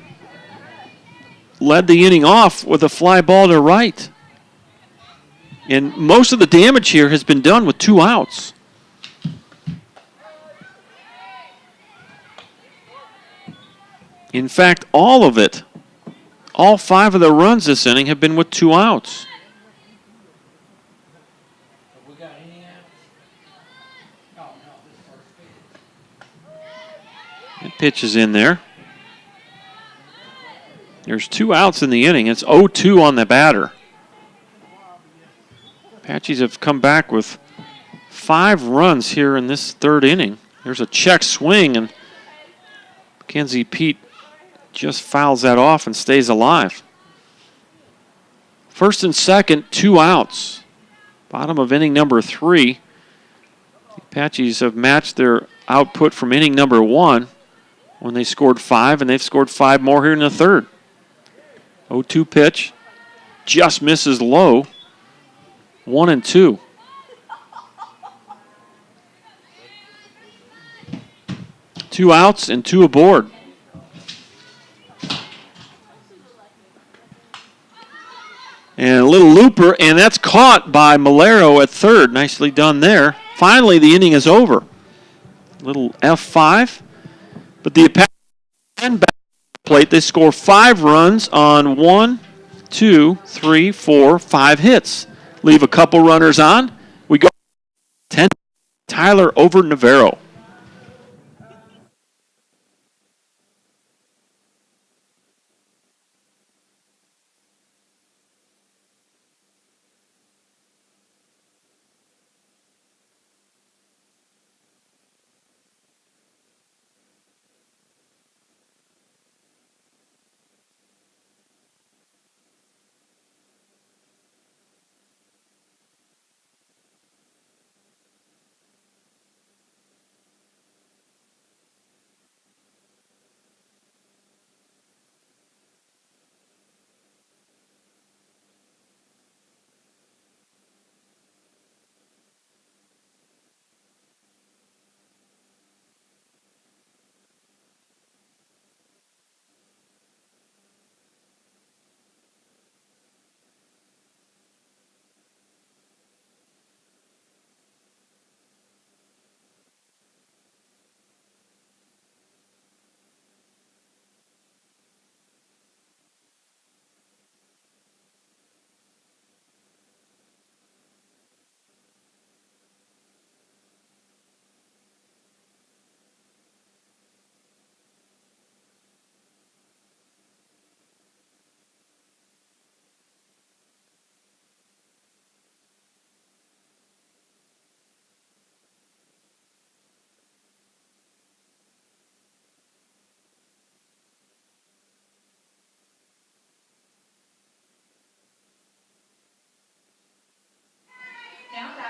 A: led the inning off with a fly ball to right. And most of the damage here has been done with 2 outs. In fact, all of it, all 5 of the runs this inning have been with 2 outs.
C: Have we got any outs? Oh, no, this first pitch.
A: That pitch is in there. There's 2 outs in the inning. It's 0-2 on the batter. Apaches have come back with 5 runs here in this 3rd inning. There's a check swing, and Mackenzie Pete just fouls that off and stays alive. 1st and 2nd, 2 outs. Bottom of inning number 3. The Apaches have matched their output from inning number 1 when they scored 5, and they've scored 5 more here in the 3rd. 0-2 pitch. Just misses low. 1-2. Two outs and 2 aboard. And a little looper, and that's caught by Malero at 3rd. Nicely done there. Finally, the inning is over. Little F5. But the Apaches back plate, they score 5 runs on 1, 2, 3, 4, 5 hits. Leave a couple runners on. We go 10. Tyler over Navarro.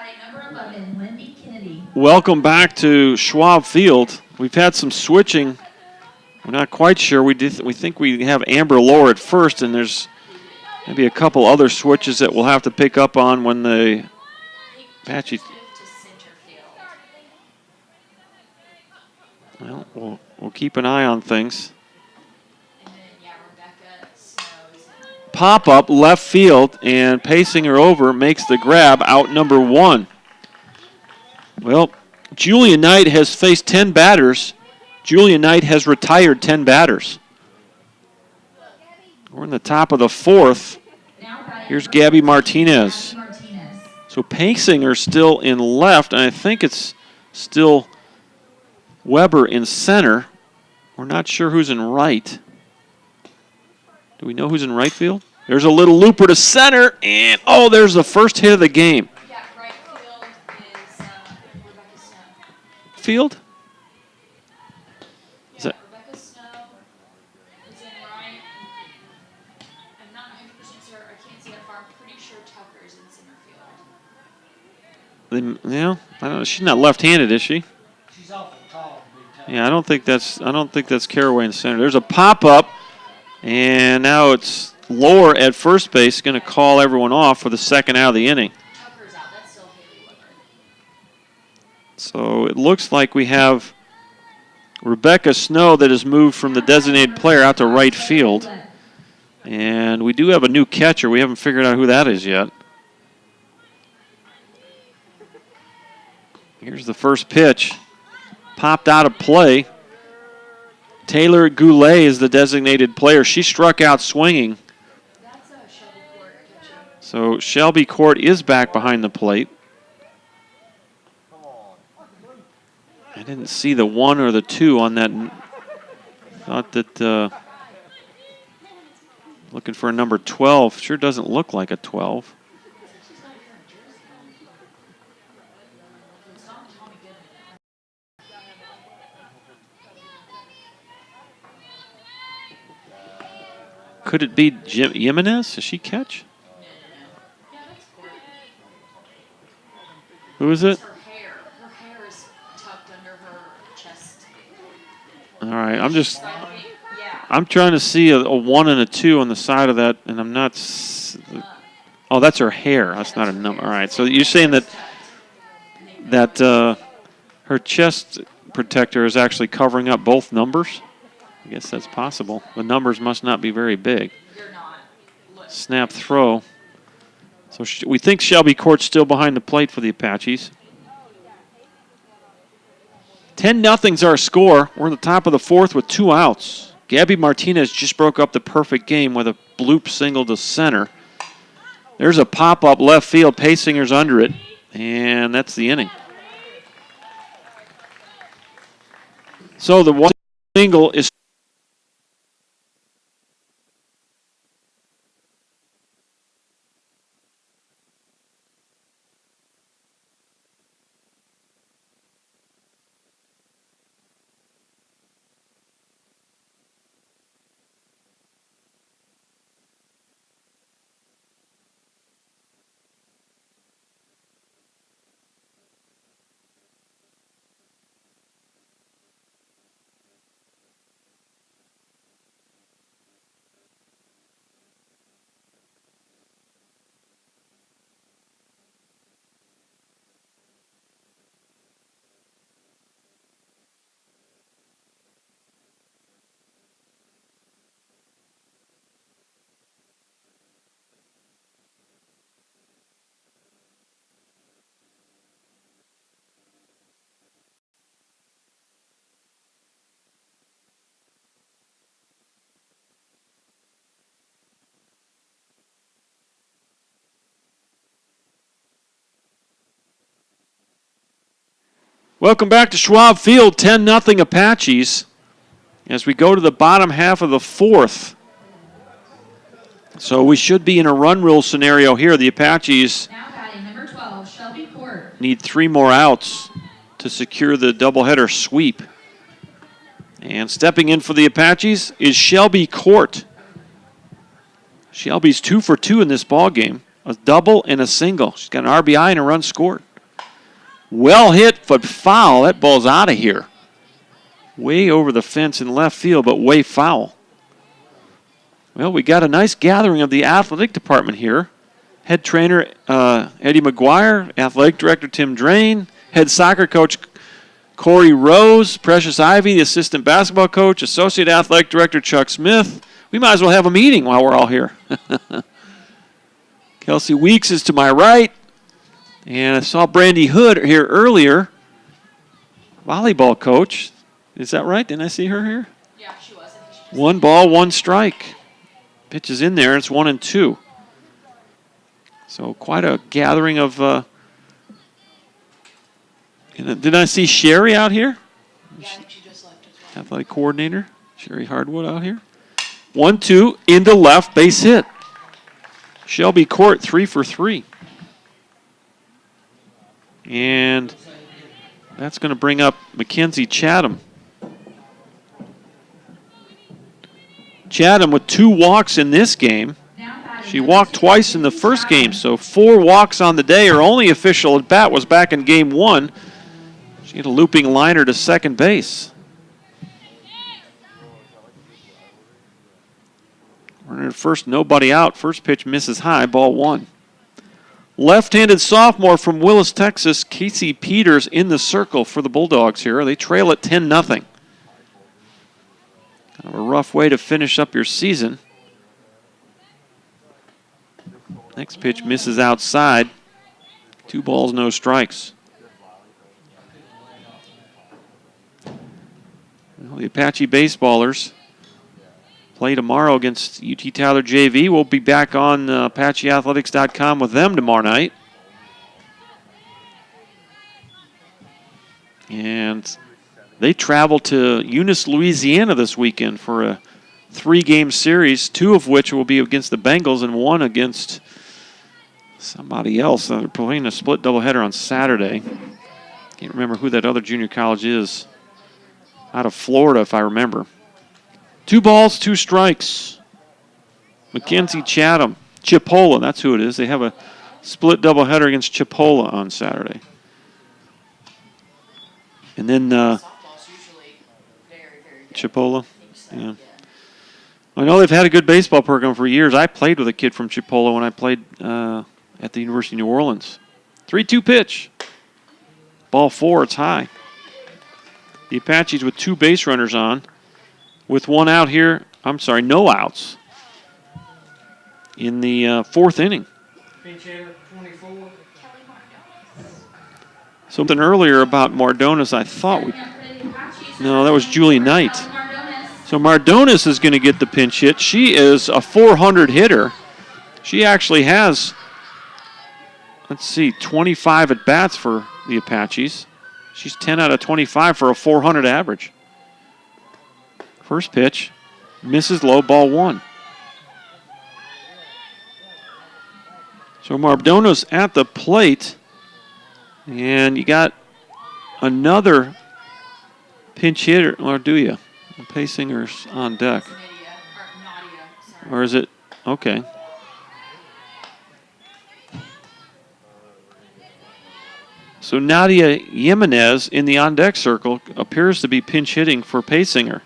B: batting number 11, Lindy Kennedy.
A: Welcome back to Schwab Field. We've had some switching. We're not quite sure. We think we have Amber Lohr at first, and there's maybe a couple other switches that we'll have to pick up on when the Apache. Well, we'll keep an eye on things. Pop up left field, and pacing her over makes the grab out number 1. Well, Julia Knight has faced 10 batters. Julia Knight has retired 10 batters. We're in the top of the 4th. Here's Gabby Martinez. So pacing her still in left, and I think it's still Weber in center. We're not sure who's in right. Do we know who's in right field? There's a little looper to center, and oh, there's the first hit of the game.
B: Yeah, right field is Rebecca Snow.
A: Field?
B: Yeah, Rebecca Snow is in right. I'm not 100% sure. I can't see that far. I'm pretty sure Tucker is in center field.
A: Yeah, I don't know. She's not left-handed, is she?
C: She's awful tall, big time.
A: Yeah, I don't think that's Caraway in center. There's a pop-up, and now it's Lohr at first base, going to call everyone off for the second out of the inning.
B: Tucker's out. That's still Haley Weber.
A: So it looks like we have Rebecca Snow that has moved from the designated player out to right field. And we do have a new catcher. We haven't figured out who that is yet. Here's the first pitch. Popped out of play. Taylor Goulet is the designated player. She struck out swinging.
B: That's Shelby Court catching.
A: So Shelby Court is back behind the plate. I didn't see the 1 or the 2 on that. Thought that looking for a number 12. Sure doesn't look like a 12. Could it be Jimenez? Does she catch?
B: Yeah, that's Court.
A: Who is it?
B: Her hair is tucked under her chest.
A: All right,
B: Yeah.
A: I'm trying to see a 1 and a 2 on the side of that, and I'm not. Oh, that's her hair. That's not a number. All right, so you're saying that her chest protector is actually covering up both numbers? I guess that's possible. The numbers must not be very big.
B: You're not.
A: Snap throw. So we think Shelby Court's still behind the plate for the Apaches. 10-0's our score. We're in the top of the 4th with 2 outs. Gabby Martinez just broke up the perfect game with a bloop single to center. There's a pop-up left field. Pacinger's under it, and that's the inning. So the one single is Welcome back to Schwab Field, 10-0 Apaches, as we go to the bottom half of the 4th. So we should be in a run rule scenario here. The Apaches
B: Now batting number 12, Shelby Court.
A: need 3 more outs to secure the doubleheader sweep. And stepping in for the Apaches is Shelby Court. Shelby's 2 for 2 in this ball game, a double and a single. She's got an RBI and a run scored. Well hit, but foul. That ball's out of here. Way over the fence in left field, but way foul. Well, we got a nice gathering of the athletic department here. Head trainer Eddie McGuire, athletic director Tim Drain, head soccer coach Corey Rose, Precious Ivy, the assistant basketball coach, associate athletic director Chuck Smith. We might as well have a meeting while we're all here. Kelsey Weeks is to my right. And I saw Brandy Hood here earlier, volleyball coach. Is that right? Didn't I see her here?
B: Yeah, she was. I think she just
A: 1 ball, 1 strike. Pitch is in there. It's 1-2. So quite a gathering of. Did I see Sherry out here?
B: Yeah, I think she just left as well.
A: Athletic coordinator Sherry Hardwood out here. 1-2 into left, base hit. Shelby Court 3 for 3. And that's going to bring up Mackenzie Chatham. Chatham with 2 walks in this game. She walked twice in the first game, so 4 walks on the day. Her only official at bat was back in game 1. She had a looping liner to second base. Runner at first, nobody out. First pitch misses high, ball 1. Left-handed sophomore from Willis, Texas, Casey Peters in the circle for the Bulldogs here. They trail at 10-0. Kind of a rough way to finish up your season. Next pitch misses outside. 2 balls, no strikes. Well, the Apache baseballers play tomorrow against UT Tyler JV. We'll be back on ApacheAthletics.com with them tomorrow night. And they travel to Eunice, Louisiana this weekend for a 3-game series, 2 of which will be against the Bengals and 1 against somebody else. They're playing a split doubleheader on Saturday. Can't remember who that other junior college is. Out of Florida, if I remember. 2 balls, 2 strikes. Mackenzie Chatham. Chipola, that's who it is. They have a split doubleheader against Chipola on Saturday. And then
B: Softball's usually very, very good.
A: Chipola.
B: So,
A: Yeah. I know they've had a good baseball program for years. I played with a kid from Chipola when I played at the University of New Orleans. 3-2 pitch. Ball 4, it's high. The Apaches with 2 base runners on. With 1 out here, no outs in the 4th inning.
C: Pinch hitter, 24.
B: Kelly Mardones.
A: Something earlier about Mardones, I thought we... No, that was Julie Knight. So Mardones is going to get the pinch hit. She is a 400 hitter. She actually has, 25 at-bats for the Apaches. She's 10 out of 25 for a 400 average. First pitch, misses low, ball 1. So Mardones at the plate, and you got another pinch hitter, or do you? Paysinger's on deck.
B: Nadia, sorry.
A: Or is it? Okay. So Nadia Jimenez in the on-deck circle appears to be pinch hitting for Paysinger.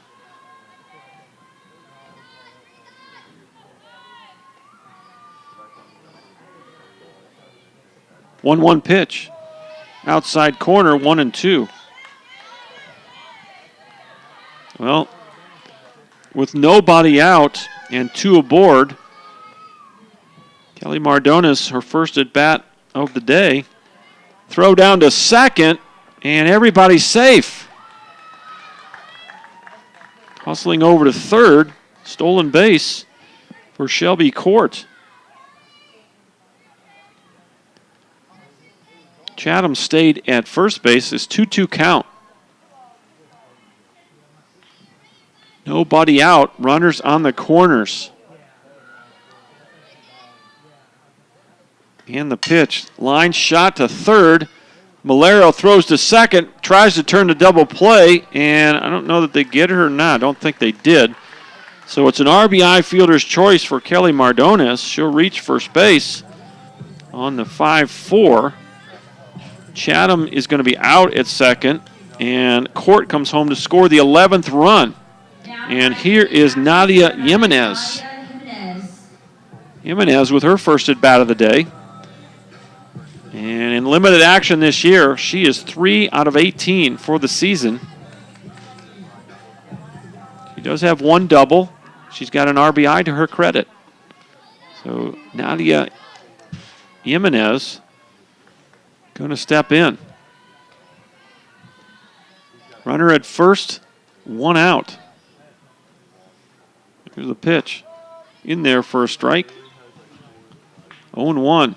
A: One pitch. Outside corner, 1-2. Well, with nobody out and 2 aboard, Kelly Mardones, her first at bat of the day. Throw down to second, and everybody's safe. Hustling over to third, stolen base for Shelby Court. Chatham stayed at first base. It's 2-2 count. Nobody out. Runners on the corners. And the pitch. Line shot to third. Malero throws to second. Tries to turn to double play. And I don't know that they get her or not. I don't think they did. So it's an RBI fielder's choice for Kelly Mardones. She'll reach first base on the 5-4. Chatham is going to be out at second, and Court comes home to score the 11th run. And here is Nadia Jimenez. Jimenez with her first at bat of the day. And in limited action this year, she is 3 out of 18 for the season. She does have one double. She's got an RBI to her credit. So Nadia Jimenez going to step in. Runner at first, 1 out. Here's the pitch. In there for a strike. 0-1.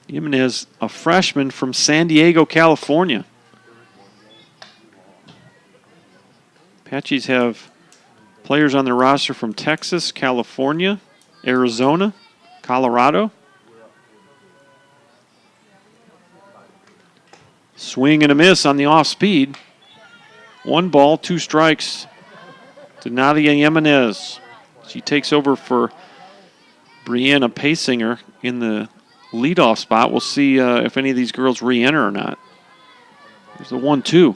A: Jimenez, a freshman from San Diego, California. Apaches have players on their roster from Texas, California, Arizona, Colorado. Swing and a miss on the off speed. 1 ball, 2 strikes to Nadia Jimenez. She takes over for Brianna Pasinger in the leadoff spot. We'll see if any of these girls re-enter or not. There's the 1-2.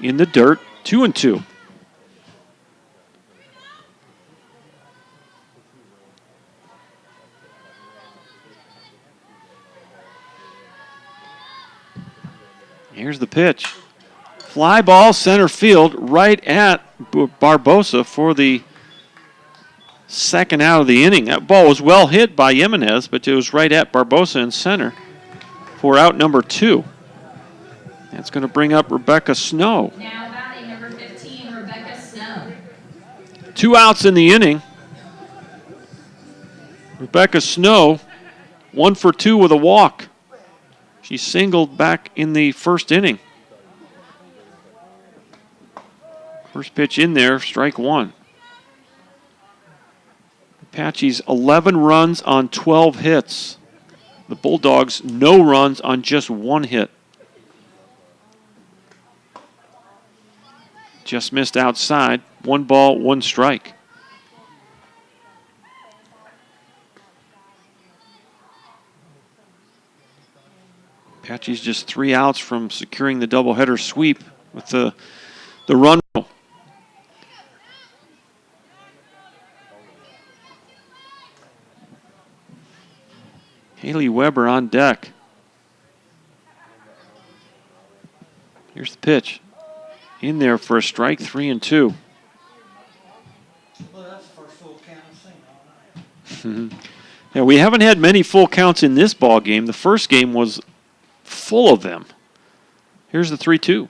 A: In the dirt, 2-2. Here's the pitch. Fly ball center field right at Barbosa for the second out of the inning. That ball was well hit by Jimenez, but it was right at Barbosa in center for out number 2. That's going to bring up Rebecca Snow.
B: Now batting number 15, Rebecca Snow.
A: 2 outs in the inning. Rebecca Snow, 1 for 2 with a walk. She singled back in the first inning. First pitch in there, strike 1. Apaches 11 runs on 12 hits. The Bulldogs no runs on just 1 hit. Just missed outside. 1 ball, 1 strike. Apaches just 3 outs from securing the doubleheader sweep with the run. Haley Weber on deck. Here's the pitch. In there for a strike, 3-2.
C: Well, that's the first full count I've seen all night.
A: Yeah, we haven't had many full counts in this ball game. The first game was full of them. Here's the 3-2.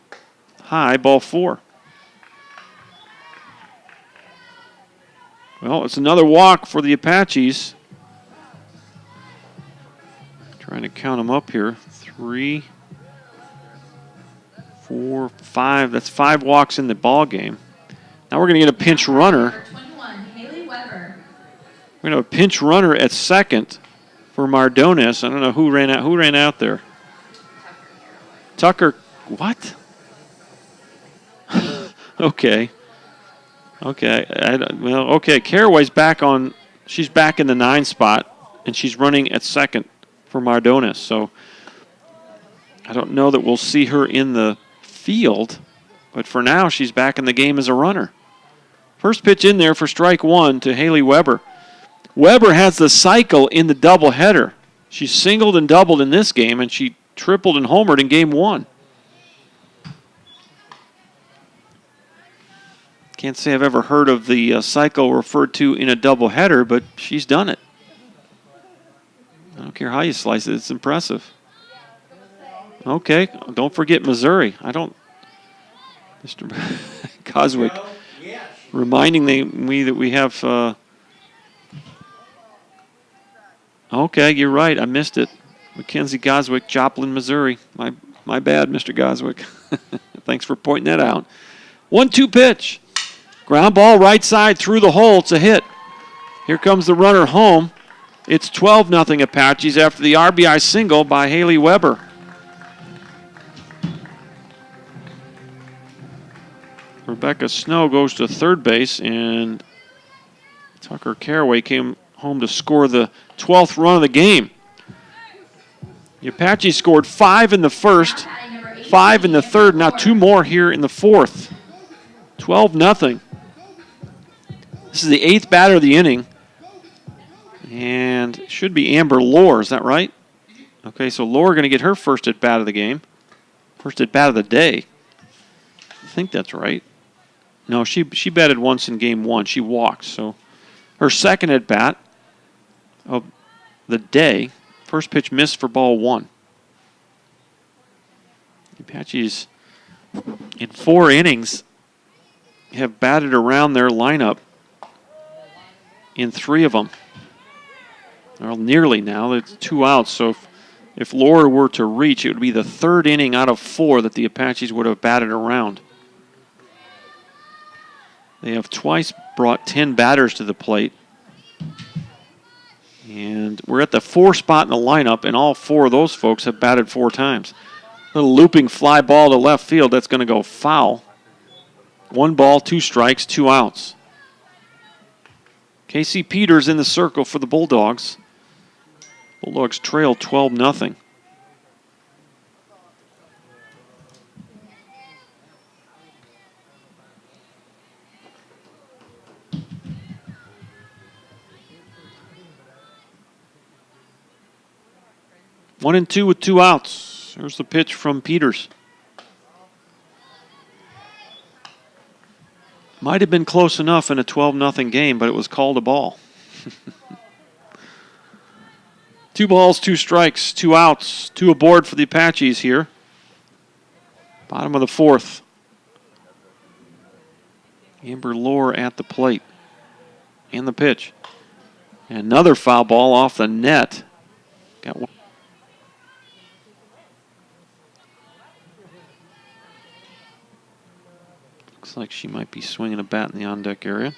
A: High, ball 4. Well, it's another walk for the Apaches. Trying to count them up here. 3, 4, 5. That's 5 walks in the ball game. Now we're going to get a pinch runner.
B: 21, Haley Weber.
A: We're going to have a pinch runner at second for Mardones. I don't know who ran out. Who ran out there? Tucker. What? Okay. Okay. Okay. Caraway's back on. She's back in the 9 spot, and she's running at second for Mardones. So I don't know that we'll see her in the field, but for now she's back in the game as a runner. First pitch in there for strike 1 to Haley Weber. Weber has the cycle in the doubleheader. She singled and doubled in this game, and she tripled and homered in game 1. Can't say I've ever heard of the cycle referred to in a doubleheader, but she's done it. I don't care how you slice it. It's impressive. Okay, don't forget Missouri. Mr. Coswick reminding me that we have... Okay, you're right. I missed it. Mackenzie Goswick, Joplin, Missouri. My bad, Mr. Goswick. Thanks for pointing that out. 1-2 pitch. Ground ball right side through the hole. It's a hit. Here comes the runner home. It's 12-0 Apaches after the RBI single by Haley Weber. Rebecca Snow goes to third base, and Tucker Caraway came home to score the 12th run of the game. The Apaches scored 5 in the first, 5 in the third, now 2 more here in the fourth. 12-0. This is the 8th batter of the inning. And it should be Amber Lohr, is that right? Okay, so Lohr going to get her first at bat of the game. First at bat of the day. I think that's right. No, she batted once in game 1. She walked, so her second at bat of the day. First pitch missed for ball 1. The Apaches in 4 innings have batted around their lineup in 3 of them. Well, nearly now. It's 2 outs, so if Lohr were to reach, it would be the 3rd inning out of 4 that the Apaches would have batted around. They have twice brought 10 batters to the plate. And we're at the 4 spot in the lineup, and all 4 of those folks have batted 4 times. Little looping fly ball to left field, that's going to go foul. 1 ball, 2 strikes, 2 outs. Casey Peters in the circle for the Bulldogs. Bulldogs trail 12-0. One and 2 with 2 outs. There's the pitch from Peters. Might have been close enough in a 12-0 game, but it was called a ball. 2 balls, 2 strikes, 2 outs, 2 aboard for the Apaches here. Bottom of the 4th. Amber Lohr at the plate. And the pitch. And another foul ball off the net. Got one. Looks like she might be swinging a bat in the on-deck area.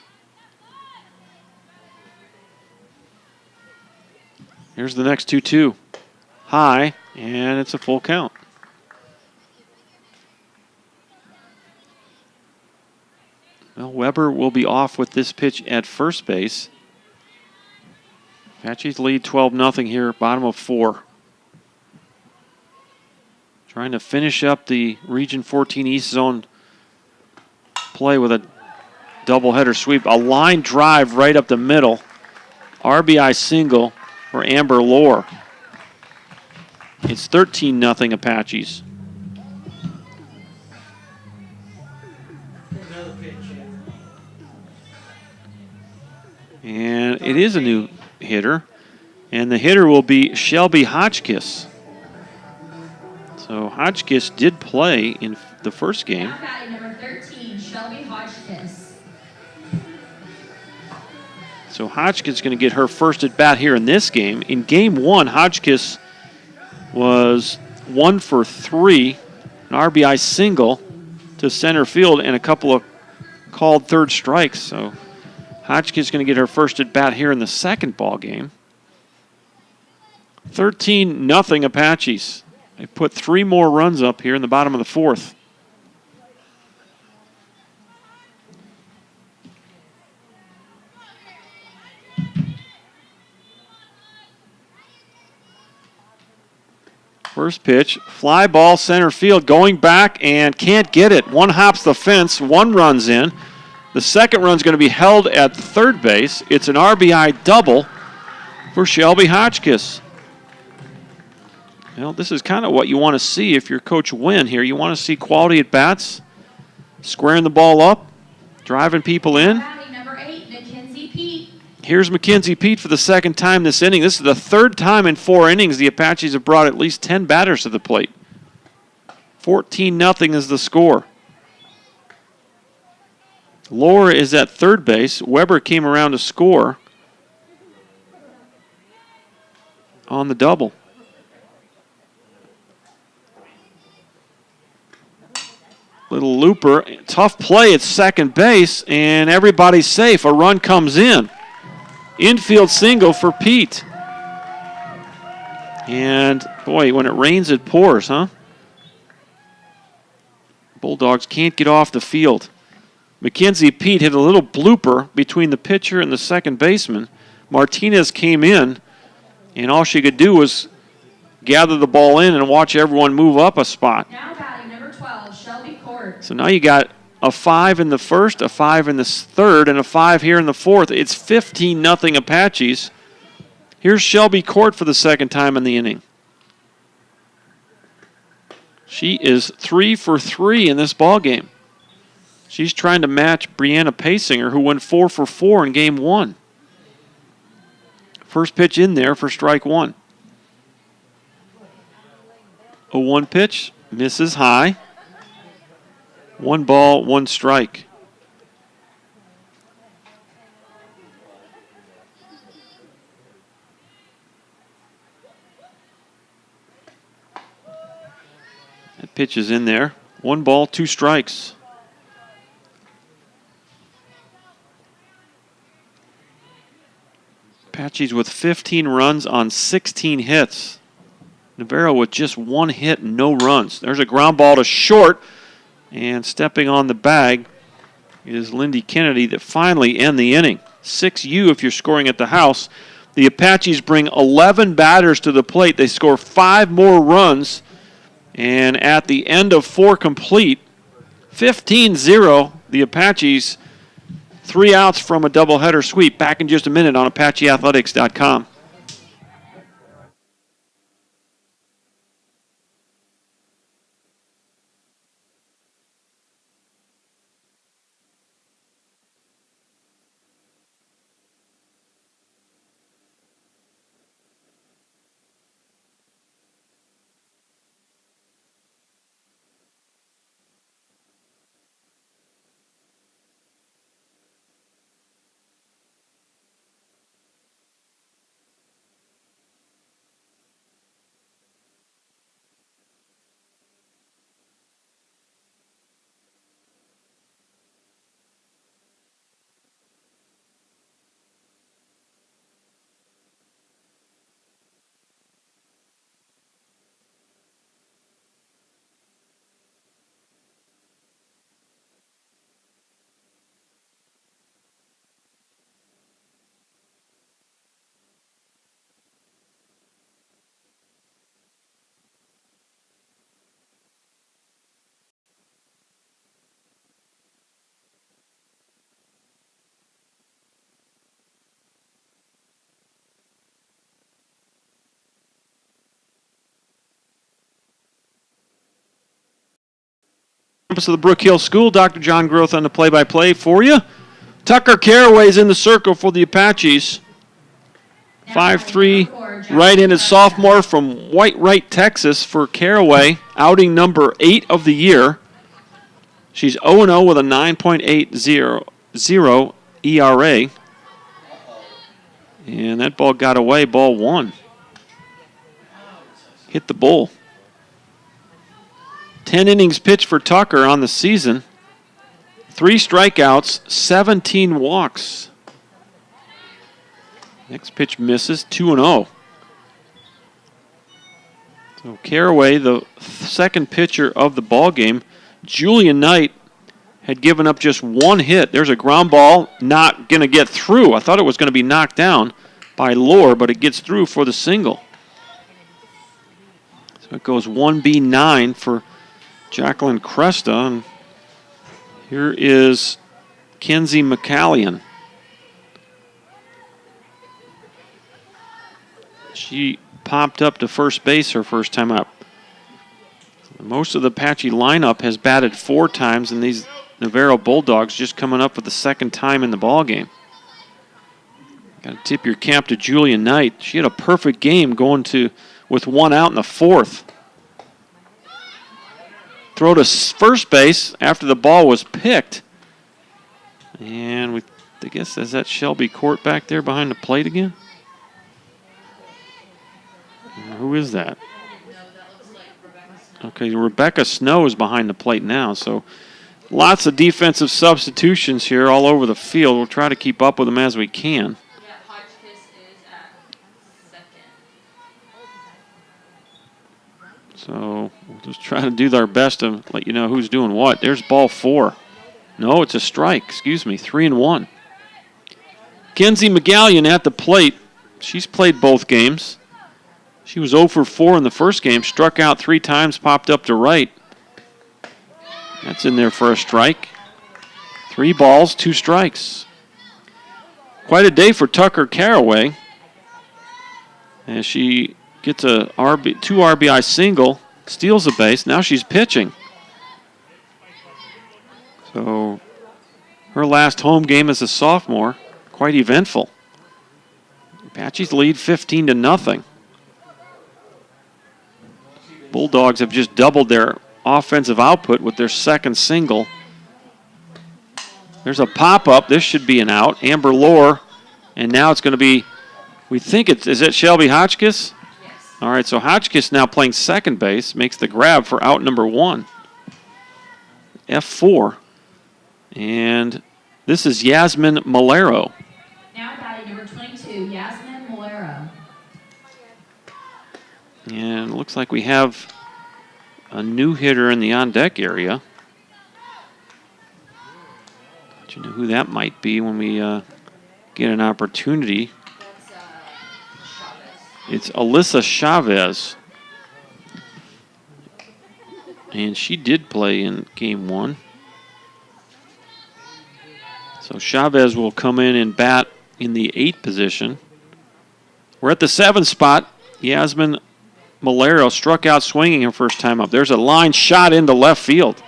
A: Here's the next 2-2. High, and it's a full count. Well, Weber will be off with this pitch at first base. Apaches lead 12-0 here, bottom of 4. Trying to finish up the Region 14 East Zone play with a doubleheader sweep. A line drive right up the middle. RBI single for Amber Lohr. It's 13-0 Apaches.
C: Another pitch.
A: And it is a new hitter. And the hitter will be Shelby Hotchkiss. So Hotchkiss did play in the first game.
B: Number 13, Shelby Hotchkiss.
A: So Hotchkiss is going to get her first at bat here in this game. In game 1, Hotchkiss was 1 for 3, an RBI single to center field, and a couple of called third strikes. So Hotchkiss is going to get her first at bat here in the second ball game. 13-0 Apaches. They put 3 more runs up here in the bottom of the 4th. First pitch, fly ball center field, going back and can't get it. 1 hops the fence, 1 runs in. The second run's going to be held at third base. It's an RBI double for Shelby Hotchkiss. Well, this is kind of what you want to see if you're Coach Wynn here. You want to see quality at bats, squaring the ball up, driving people in.
B: Number 8, Mackenzie Pete.
A: Here's Mackenzie Pete for the second time this inning. This is the 3rd time in 4 innings the Apaches have brought at least 10 batters to the plate. 14-0 is the score. Lohr is at third base. Weber came around to score on the double. Little looper, tough play at second base, and everybody's safe. A run comes in. Infield single for Pete. And, boy, when it rains, it pours, huh? Bulldogs can't get off the field. Mackenzie Pete hit a little blooper between the pitcher and the second baseman. Martinez came in, and all she could do was gather the ball in and watch everyone move up a spot.
B: Now batting number 12, Shelby Court.
A: So now you got a 5 in the first, a 5 in the third, and a 5 here in the fourth. It's 15-0 Apaches. Here's Shelby Court for the second time in the inning. She is 3 for 3 in this ball game. She's trying to match Brianna Pasinger, who went 4 for 4 in game 1. First pitch in there for strike 1. A 1 pitch, misses high. 1 ball, 1 strike. That pitch is in there. 1 ball, 2 strikes. Apaches with 15 runs on 16 hits. Navarro with just 1 hit, no runs. There's a ground ball to short, and stepping on the bag is Lindy Kennedy that finally end the inning. 6U if you're scoring at the house. The Apaches bring 11 batters to the plate. They score 5 more runs, and at the end of 4 complete, 15-0, the Apaches 3 outs from a doubleheader sweep. Back in just a minute on ApacheAthletics.com. Campus of the Brook Hill School, Dr. John Groth on the play-by-play for you. Tucker Caraway's in the circle for the Apaches. 5'3", right-handed sophomore from White Wright, Texas for Caraway, outing number 8 of the year. She's 0-0 with a 9.80 ERA. And that ball got away, ball 1. Hit the bull. 10 innings pitched for Tucker on the season. 3 strikeouts, 17 walks. Next pitch misses, 2-0. So Caraway, the second pitcher of the ball game. Julian Knight had given up just 1 hit. There's a ground ball, not going to get through. I thought it was going to be knocked down by Lohr, but it gets through for the single. So it goes 1B9 for Jacqueline Cresta. And here is Kenzie McCallion. She popped up to first base her first time up. Most of the Apache lineup has batted 4 times, and these Navarro Bulldogs just coming up for the second time in the ball game. Got to tip your cap to Julia Knight. She had a perfect game going with 1 out in the 4th. Throw to first base after the ball was picked. And I guess, is that Shelby Court back there behind the plate again? Who is that? Okay, Rebecca Snow is behind the plate now. So lots of defensive substitutions here all over the field. We'll try to keep up with them as we can.
B: Yeah, Hodgkiss is at second.
A: So we'll just try to do our best to let you know who's doing what. There's ball 4. No, it's a strike. Excuse me, 3-1. Kenzie McGallion at the plate. She's played both games. She was 0 for 4 in the first game, struck out 3 times, popped up to right. That's in there for a strike. 3 balls, 2 strikes. Quite a day for Tucker Caraway as she gets a 2 RBI single, steals a base. Now she's pitching. So her last home game as a sophomore, quite eventful. Apaches lead 15-0. Bulldogs have just doubled their offensive output with their second single. There's a pop-up. This should be an out. Amber Lohr. And now it's going to be, we think is it Shelby Hotchkiss?
B: Yes.
A: All right, so Hotchkiss now playing second base, makes the grab for out number 1. F4. And this is Yasmin Malero.
B: Now batting number 22, Yasmin Malero.
A: And it looks like we have a new hitter in the on-deck area. Do you know who that might be when we get an opportunity?
B: That's Chavez.
A: It's Alyssa Chavez. And she did play in game 1. So Chavez will come in and bat in the 8th position. We're at the 7th spot. Yasmin Malero struck out swinging her first time up. There's a line shot into left field.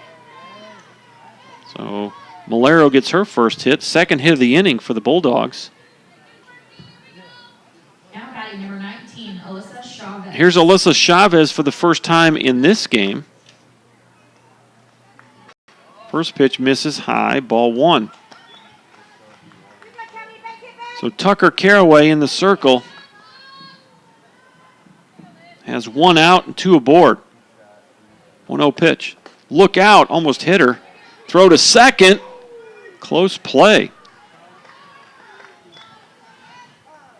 A: So Malero gets her first hit, second hit of the inning for the Bulldogs.
B: Now batting number 19, Alyssa Chavez.
A: Here's Alyssa Chavez for the first time in this game. First pitch misses high, ball 1. So Tucker Caraway in the circle has 1 out and 2 aboard. 1-0 pitch. Look out, almost hit her. Throw to second. Close play.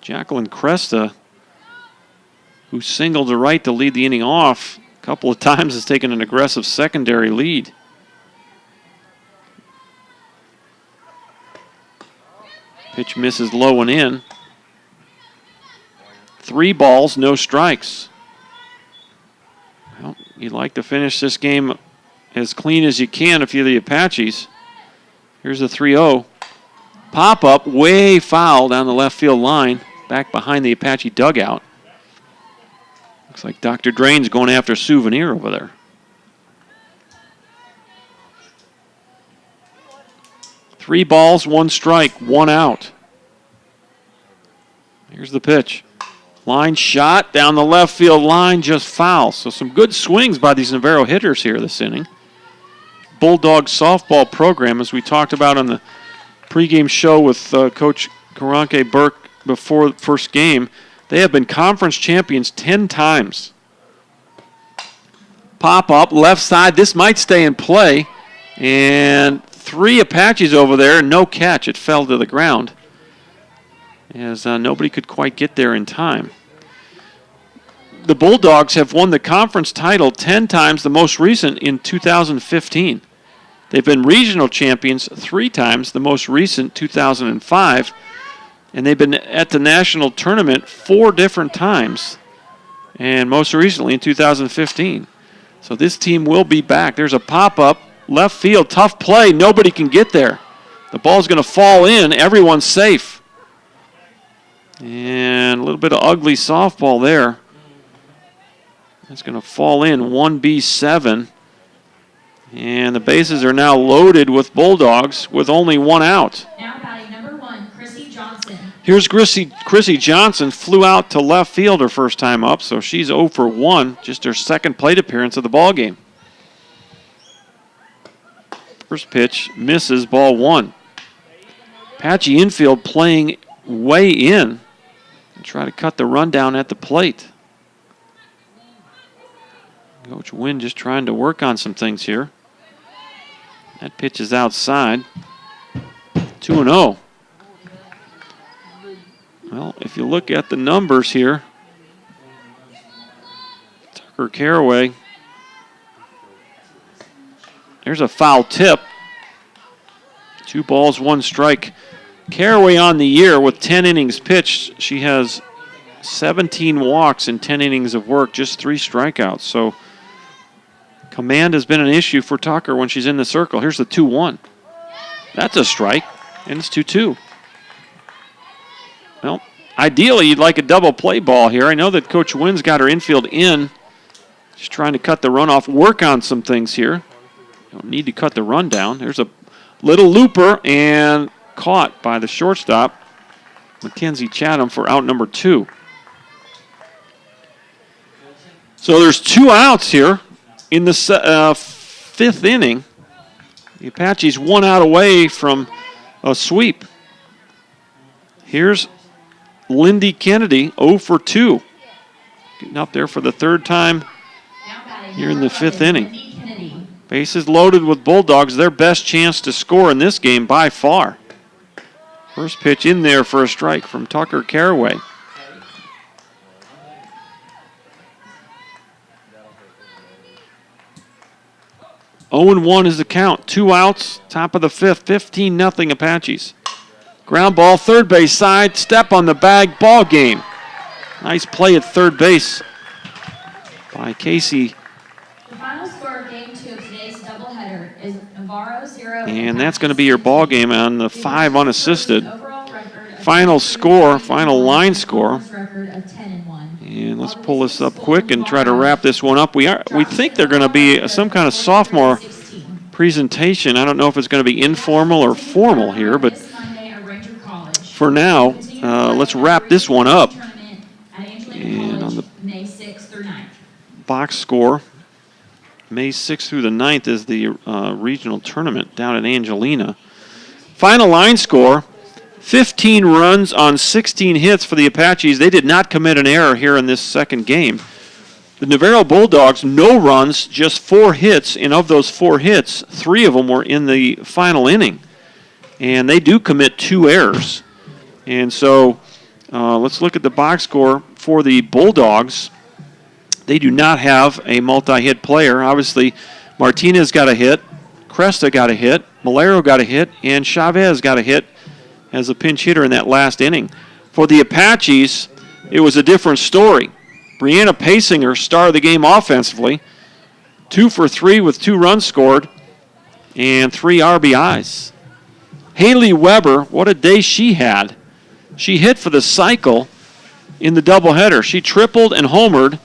A: Jacqueline Cresta, who singled to right to lead the inning off a couple of times, has taken an aggressive secondary lead. Pitch misses low and in. 3 balls, no strikes. Well, you'd like to finish this game as clean as you can if you're the Apaches. Here's a 3-0. Pop-up, way foul down the left field line, back behind the Apache dugout. Looks like Dr. Drain's going after a souvenir over there. Three balls, 1 strike, 1 out. Here's the pitch. Line shot down the left field line, just foul. So some good swings by these Navarro hitters here this inning. Bulldog softball program, as we talked about on the pregame show with Coach Karanke Burke before the first game, they have been conference champions 10 times. Pop up, left side. This might stay in play. And 3 Apaches over there, no catch. It fell to the ground as nobody could quite get there in time. The Bulldogs have won the conference title 10 times, the most recent in 2015. They've been regional champions 3 times, the most recent 2005. And they've been at the national tournament 4 different times, and most recently in 2015. So this team will be back. There's a pop-up, left field, tough play. Nobody can get there. The ball's going to fall in. Everyone's safe. And a little bit of ugly softball there. It's going to fall in, 1B7. And the bases are now loaded with Bulldogs with only 1 out.
B: Now batting number 1, Chrissy Johnson.
A: Here's Chrissy Johnson, flew out to left field her first time up, so she's 0 for 1, just her second plate appearance of the ball game. First pitch misses, ball 1. Apache infield playing way in and try to cut the run down at the plate. Coach Wynn just trying to work on some things here. That pitch is outside. 2-0. Well, if you look at the numbers here, Tucker Caraway, there's a foul tip. 2 balls, 1 strike. Caraway on the year with 10 innings pitched. She has 17 walks in 10 innings of work, just 3 strikeouts. So command has been an issue for Tucker when she's in the circle. Here's the 2-1. That's a strike, and it's 2-2. Well, ideally, you'd like a double play ball here. I know that Coach Wynn's got her infield in. She's trying to cut the run off, work on some things here. Don't need to cut the run down. There's a little looper and caught by the shortstop, Mackenzie Chatham, for out number 2. So there's 2 outs here in the 5th inning. The Apaches 1 out away from a sweep. Here's Lindy Kennedy, 0 for 2. Getting up there for the 3rd time here in the 5th inning. Bases loaded with Bulldogs, their best chance to score in this game by far. First pitch in there for a strike from Tucker Caraway. Oh, 1 is the count. 2 outs, top of the 5th, 15-0 Apaches. Ground ball, third base side, step on the bag, ball game. Nice play at third base by Casey.
B: The final score of Game 2 of today's doubleheader is Navarro 0.
A: And that's going to be your ball game on the 5 unassisted. Final score, final line score. And let's pull this up quick and try to wrap this one up. We think they're going to be some kind of sophomore presentation. I don't know if it's going to be informal or formal here, but for now, let's wrap this one up. And on the box score, May 6th through the 9th is the regional tournament down at Angelina. Final line score, 15 runs on 16 hits for the Apaches. They did not commit an error here in this second game. The Navarro Bulldogs, no runs, just 4 hits, and of those 4 hits, 3 of them were in the final inning. And they do commit 2 errors. And so let's look at the box score for the Bulldogs. They do not have a multi-hit player. Obviously, Martinez got a hit, Cresta got a hit, Malero got a hit, and Chavez got a hit as a pinch hitter in that last inning. For the Apaches, it was a different story. Brianna Pasinger started the game offensively, 2 for 3 with 2 runs scored and 3 RBIs. Haley Weber, what a day she had. She hit for the cycle in the doubleheader. She tripled and homered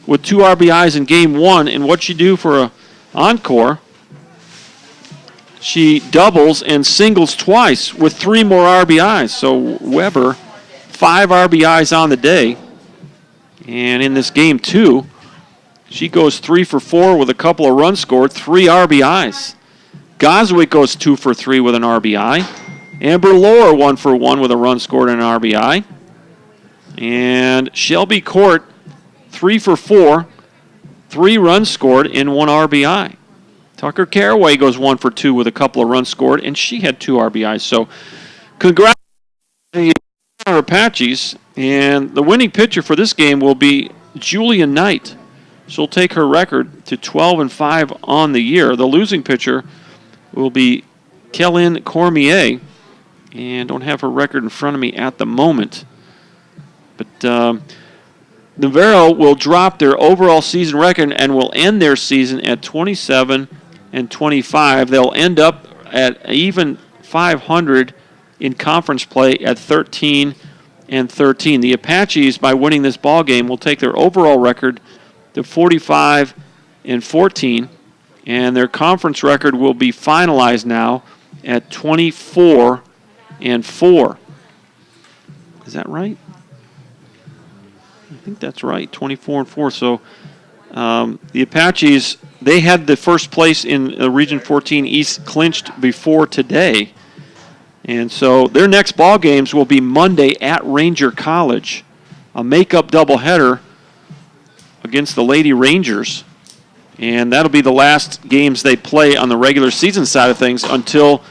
A: with 2 RBIs in game 1, and what'd she do for an encore? She doubles and singles twice with 3 more RBIs. So Weber, 5 RBIs on the day. And in this game 2, she goes 3 for 4 with a couple of runs scored, 3 RBIs. Goswick goes 2 for 3 with an RBI. Amber Lohr 1 for 1 with a run scored and an RBI. And Shelby Court 3 for 4, 3 runs scored and 1 RBI. Tucker Caraway goes 1 for 2 with a couple of runs scored, and she had 2 RBIs. So congrats to our Apaches. And the winning pitcher for this game will be Julia Knight. She'll take her record to 12-5 on the year. The losing pitcher will be Kellen Cormier. And don't have her record in front of me at the moment. But Navarro will drop their overall season record and will end their season at 27-25. They'll end up at even 500 in conference play at 13-13. The Apaches, by winning this ball game, will take their overall record to 45-14, and their conference record will be finalized now at 24-4. Is that right? I think that's right, 24-4. So the Apaches, they had the first place in Region 14 East clinched before today. And so their next ball games will be Monday at Ranger College, a make-up doubleheader against the Lady Rangers. And that'll be the last games they play on the regular season side of things until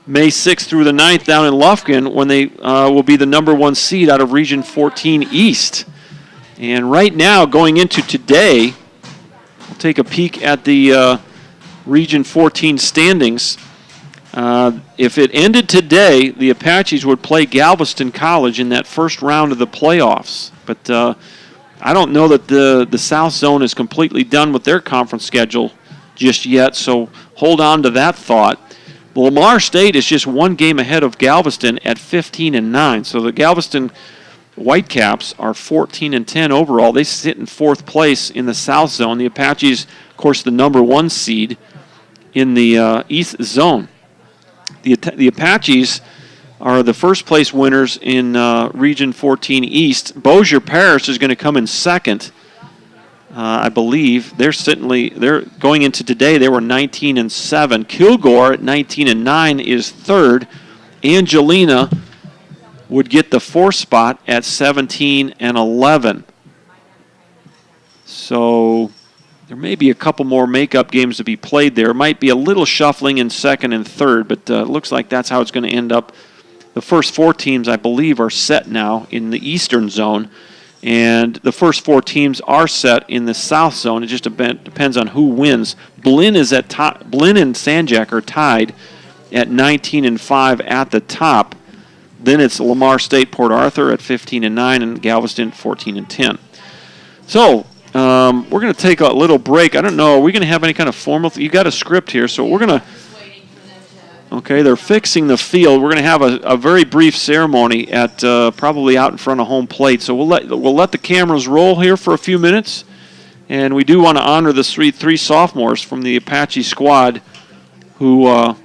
A: May 6th through the 9th down in Lufkin, when they will be the number 1 seed out of Region 14 East. And right now, going into today, we'll take a peek at the Region 14 standings. If it ended today, the Apaches would play Galveston College in that first round of the playoffs. But I don't know that the South Zone is completely done with their conference schedule just yet, so hold on to that thought. Lamar State is just one game ahead of Galveston at 15-9. So the Galveston Whitecaps are 14-10 overall. They sit in fourth place in the South Zone. The Apaches, of course, the number one seed in the East Zone. The Apaches are the first place winners in Region 14 East. Bossier Parish is going to come in second, I believe. They're going into today. They were 19-7. Kilgore at 19-9 is third. Angelina would get the fourth spot at 17-11. So there may be a couple more makeup games to be played there. Might be a little shuffling in second and third, but it looks like that's how it's going to end up. The first four teams, I believe, are set now in the Eastern Zone, and the first four teams are set in the South Zone. It just depends on who wins. Blinn and Sanjak are tied at 19-5 at the top. Then it's Lamar State, Port Arthur at 15-9, and Galveston 14-10. So we're going to take a little break. I don't know. Are we going to have any kind of formal? You got a script here, so we're going to. Okay, they're fixing the field. We're going to have a very brief ceremony at probably out in front of home plate. So we'll let the cameras roll here for a few minutes, and we do want to honor the three sophomores from the Apache squad who are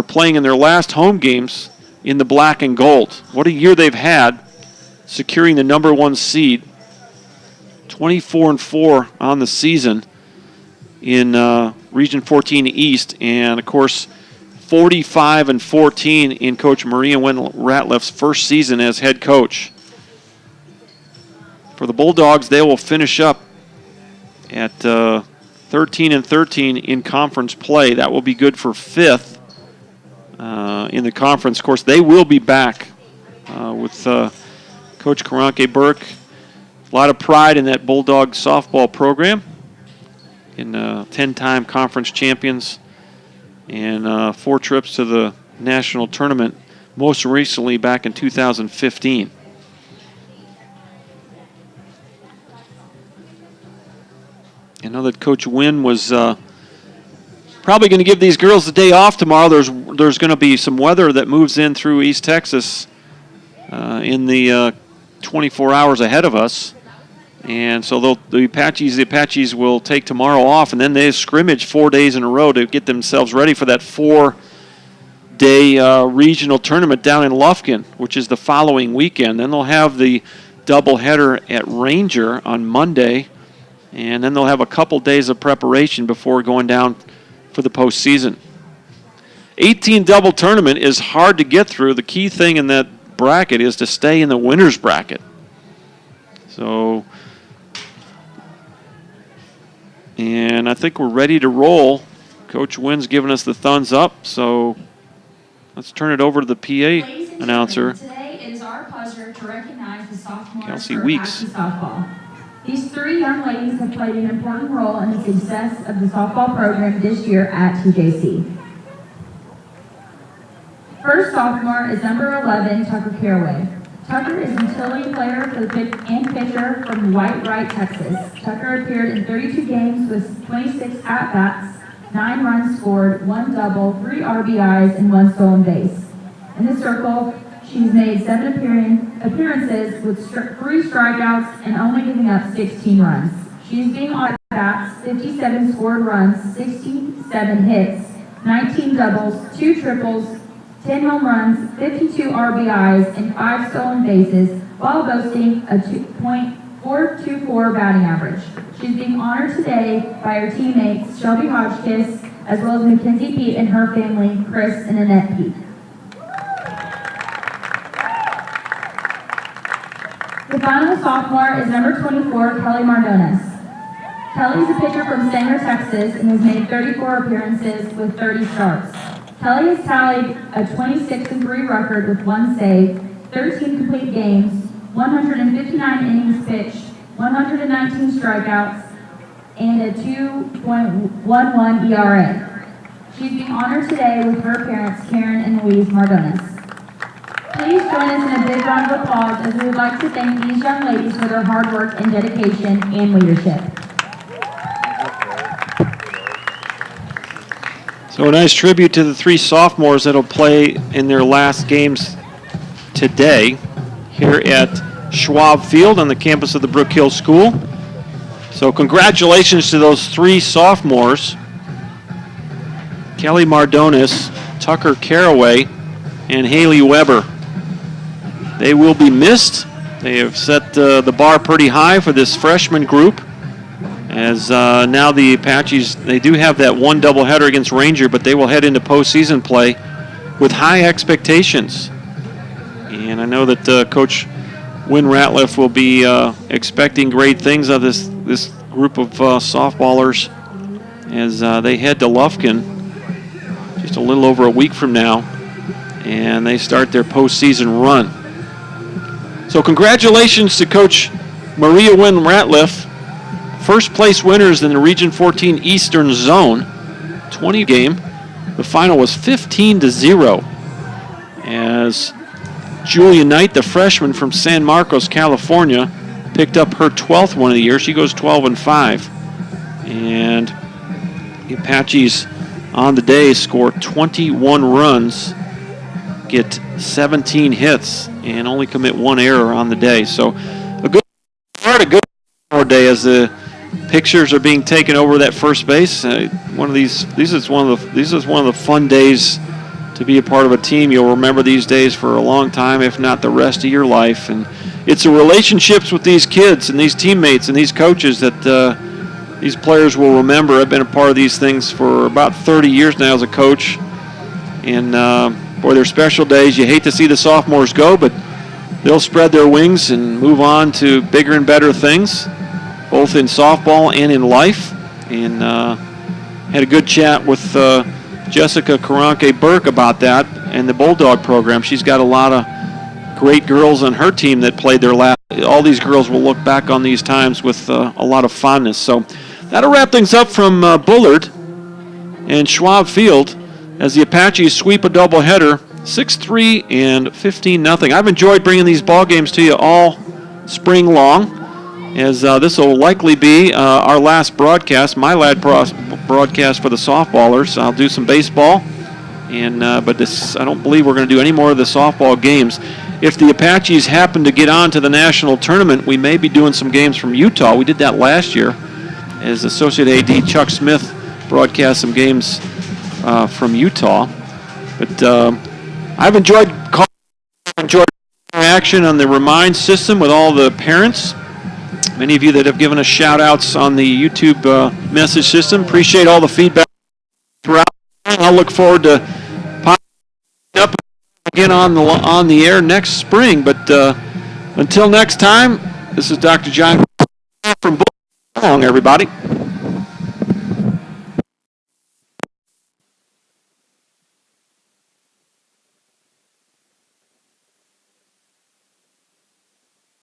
A: playing in their last home games in the black and gold. What a year they've had, securing the number one seed. 24-4 on the season in Region 14 East, and of course 45-14 in Coach Maria Wendell Ratliff's first season as head coach. For the Bulldogs, they will finish up at 13-13 in conference play. That will be good for fifth in the conference. Of course, they will be back with Coach Karanke Burke. A lot of pride in that Bulldog softball program. In 10-time conference champions and 4 trips to the national tournament, most recently back in 2015. I know that Coach Wynn was probably going to give these girls the day off tomorrow. There's going to be some weather that moves in through East Texas in the 24 hours ahead of us. And so the Apaches will take tomorrow off, and then they scrimmage 4 days in a row to get themselves ready for that 4-day regional tournament down in Lufkin, which is the following weekend. Then they'll have the doubleheader at Ranger on Monday, and then they'll have a couple days of preparation before going down for the postseason. 18 double tournament is hard to get through. The key thing in that bracket is to stay in the winner's bracket. So, and I think we're ready to roll. Coach Wynn's giving us the thumbs up, so let's turn it over to the PA announcer.
D: Today it is our pleasure to recognize the sophomores
A: Kelsey
D: for
A: Weeks.
D: Apache softball. These 3 young ladies have played an important role in the success of the softball program this year at TJC. First sophomore is number 11, Tucker Caraway. Tucker is a utility player for the and pitcher from White Wright, Texas. Tucker appeared in 32 games with 26 at-bats, 9 runs scored, 1 double, 3 RBIs, and 1 stolen base. In the circle, she's made 7 appearances with 3 strikeouts and only giving up 16 runs. She's being on at-bats, 57 scored runs, 67 hits, 19 doubles, 2 triples, 10 home runs, 52 RBIs, and 5 stolen bases, while boasting a 2.424 batting average. She's being honored today by her teammates Shelby Hodgkiss, as well as Mackenzie Pete and her family, Chris and Annette Pete. The final sophomore is number 24, Kelly Mardones. Kelly is a pitcher from Stanger, Texas, and has made 34 appearances with 30 starts. Kelly has tallied a 26-3 record with 1 save, 13 complete games, 159 innings pitched, 119 strikeouts, and a 2.11 ERA. She's being honored today with her parents, Karen and Louise Mardones. Please join us in a big round of applause as we would like to thank these young ladies for their hard work and dedication and leadership.
A: So a nice tribute to the 3 sophomores that'll play in their last games today here at Schwab Field on the campus of the Brook Hill School. So congratulations to those 3 sophomores, Kelly Mardones, Tucker Caraway, and Haley Weber. They will be missed. They have set the bar pretty high for this freshman group, as now the Apaches, they do have that one doubleheader against Ranger, but they will head into postseason play with high expectations. And I know that Coach Wynn Ratliff will be expecting great things of this group of softballers as they head to Lufkin just a little over a week from now, and they start their postseason run. So congratulations to Coach Maria Wynn Ratliff, first place winners in the Region 14 Eastern Zone 20 game. The final was 15-0 as Julia Knight, the freshman from San Marcos, California, picked up her 12th one of the year. She goes 12-5. And the Apaches on the day score 21 runs, get 17 hits, and only commit 1 error on the day. So a good start, a good day as the pictures are being taken over that first base. This is one of the fun days to be a part of a team. You'll remember these days for a long time, if not the rest of your life. And it's the relationships with these kids and these teammates and these coaches that these players will remember. I've been a part of these things for about 30 years now as a coach. And boy, they're special days. You hate to see the sophomores go, but they'll spread their wings and move on to bigger and better things, both in softball and in life. And had a good chat with Jessica Karanke-Burke about that and the Bulldog program. She's got a lot of great girls on her team that played their last. All these girls will look back on these times with a lot of fondness. So that'll wrap things up from Bullard and Schwab Field as the Apaches sweep a doubleheader, 6-3 and 15-0. I've enjoyed bringing these ball games to you all spring long, as this will likely be our last broadcast, my last broadcast for the softballers. I'll do some baseball, but I don't believe we're going to do any more of the softball games. If the Apaches happen to get on to the national tournament, we may be doing some games from Utah. We did that last year, as Associate AD Chuck Smith broadcast some games from Utah. But I've enjoyed action on the Remind system with all the parents. Many of you that have given us shout-outs on the YouTube message system. Appreciate all the feedback throughout. I'll look forward to popping up again on the air next spring. But until next time, this is Dr. John from Bull. So long, everybody.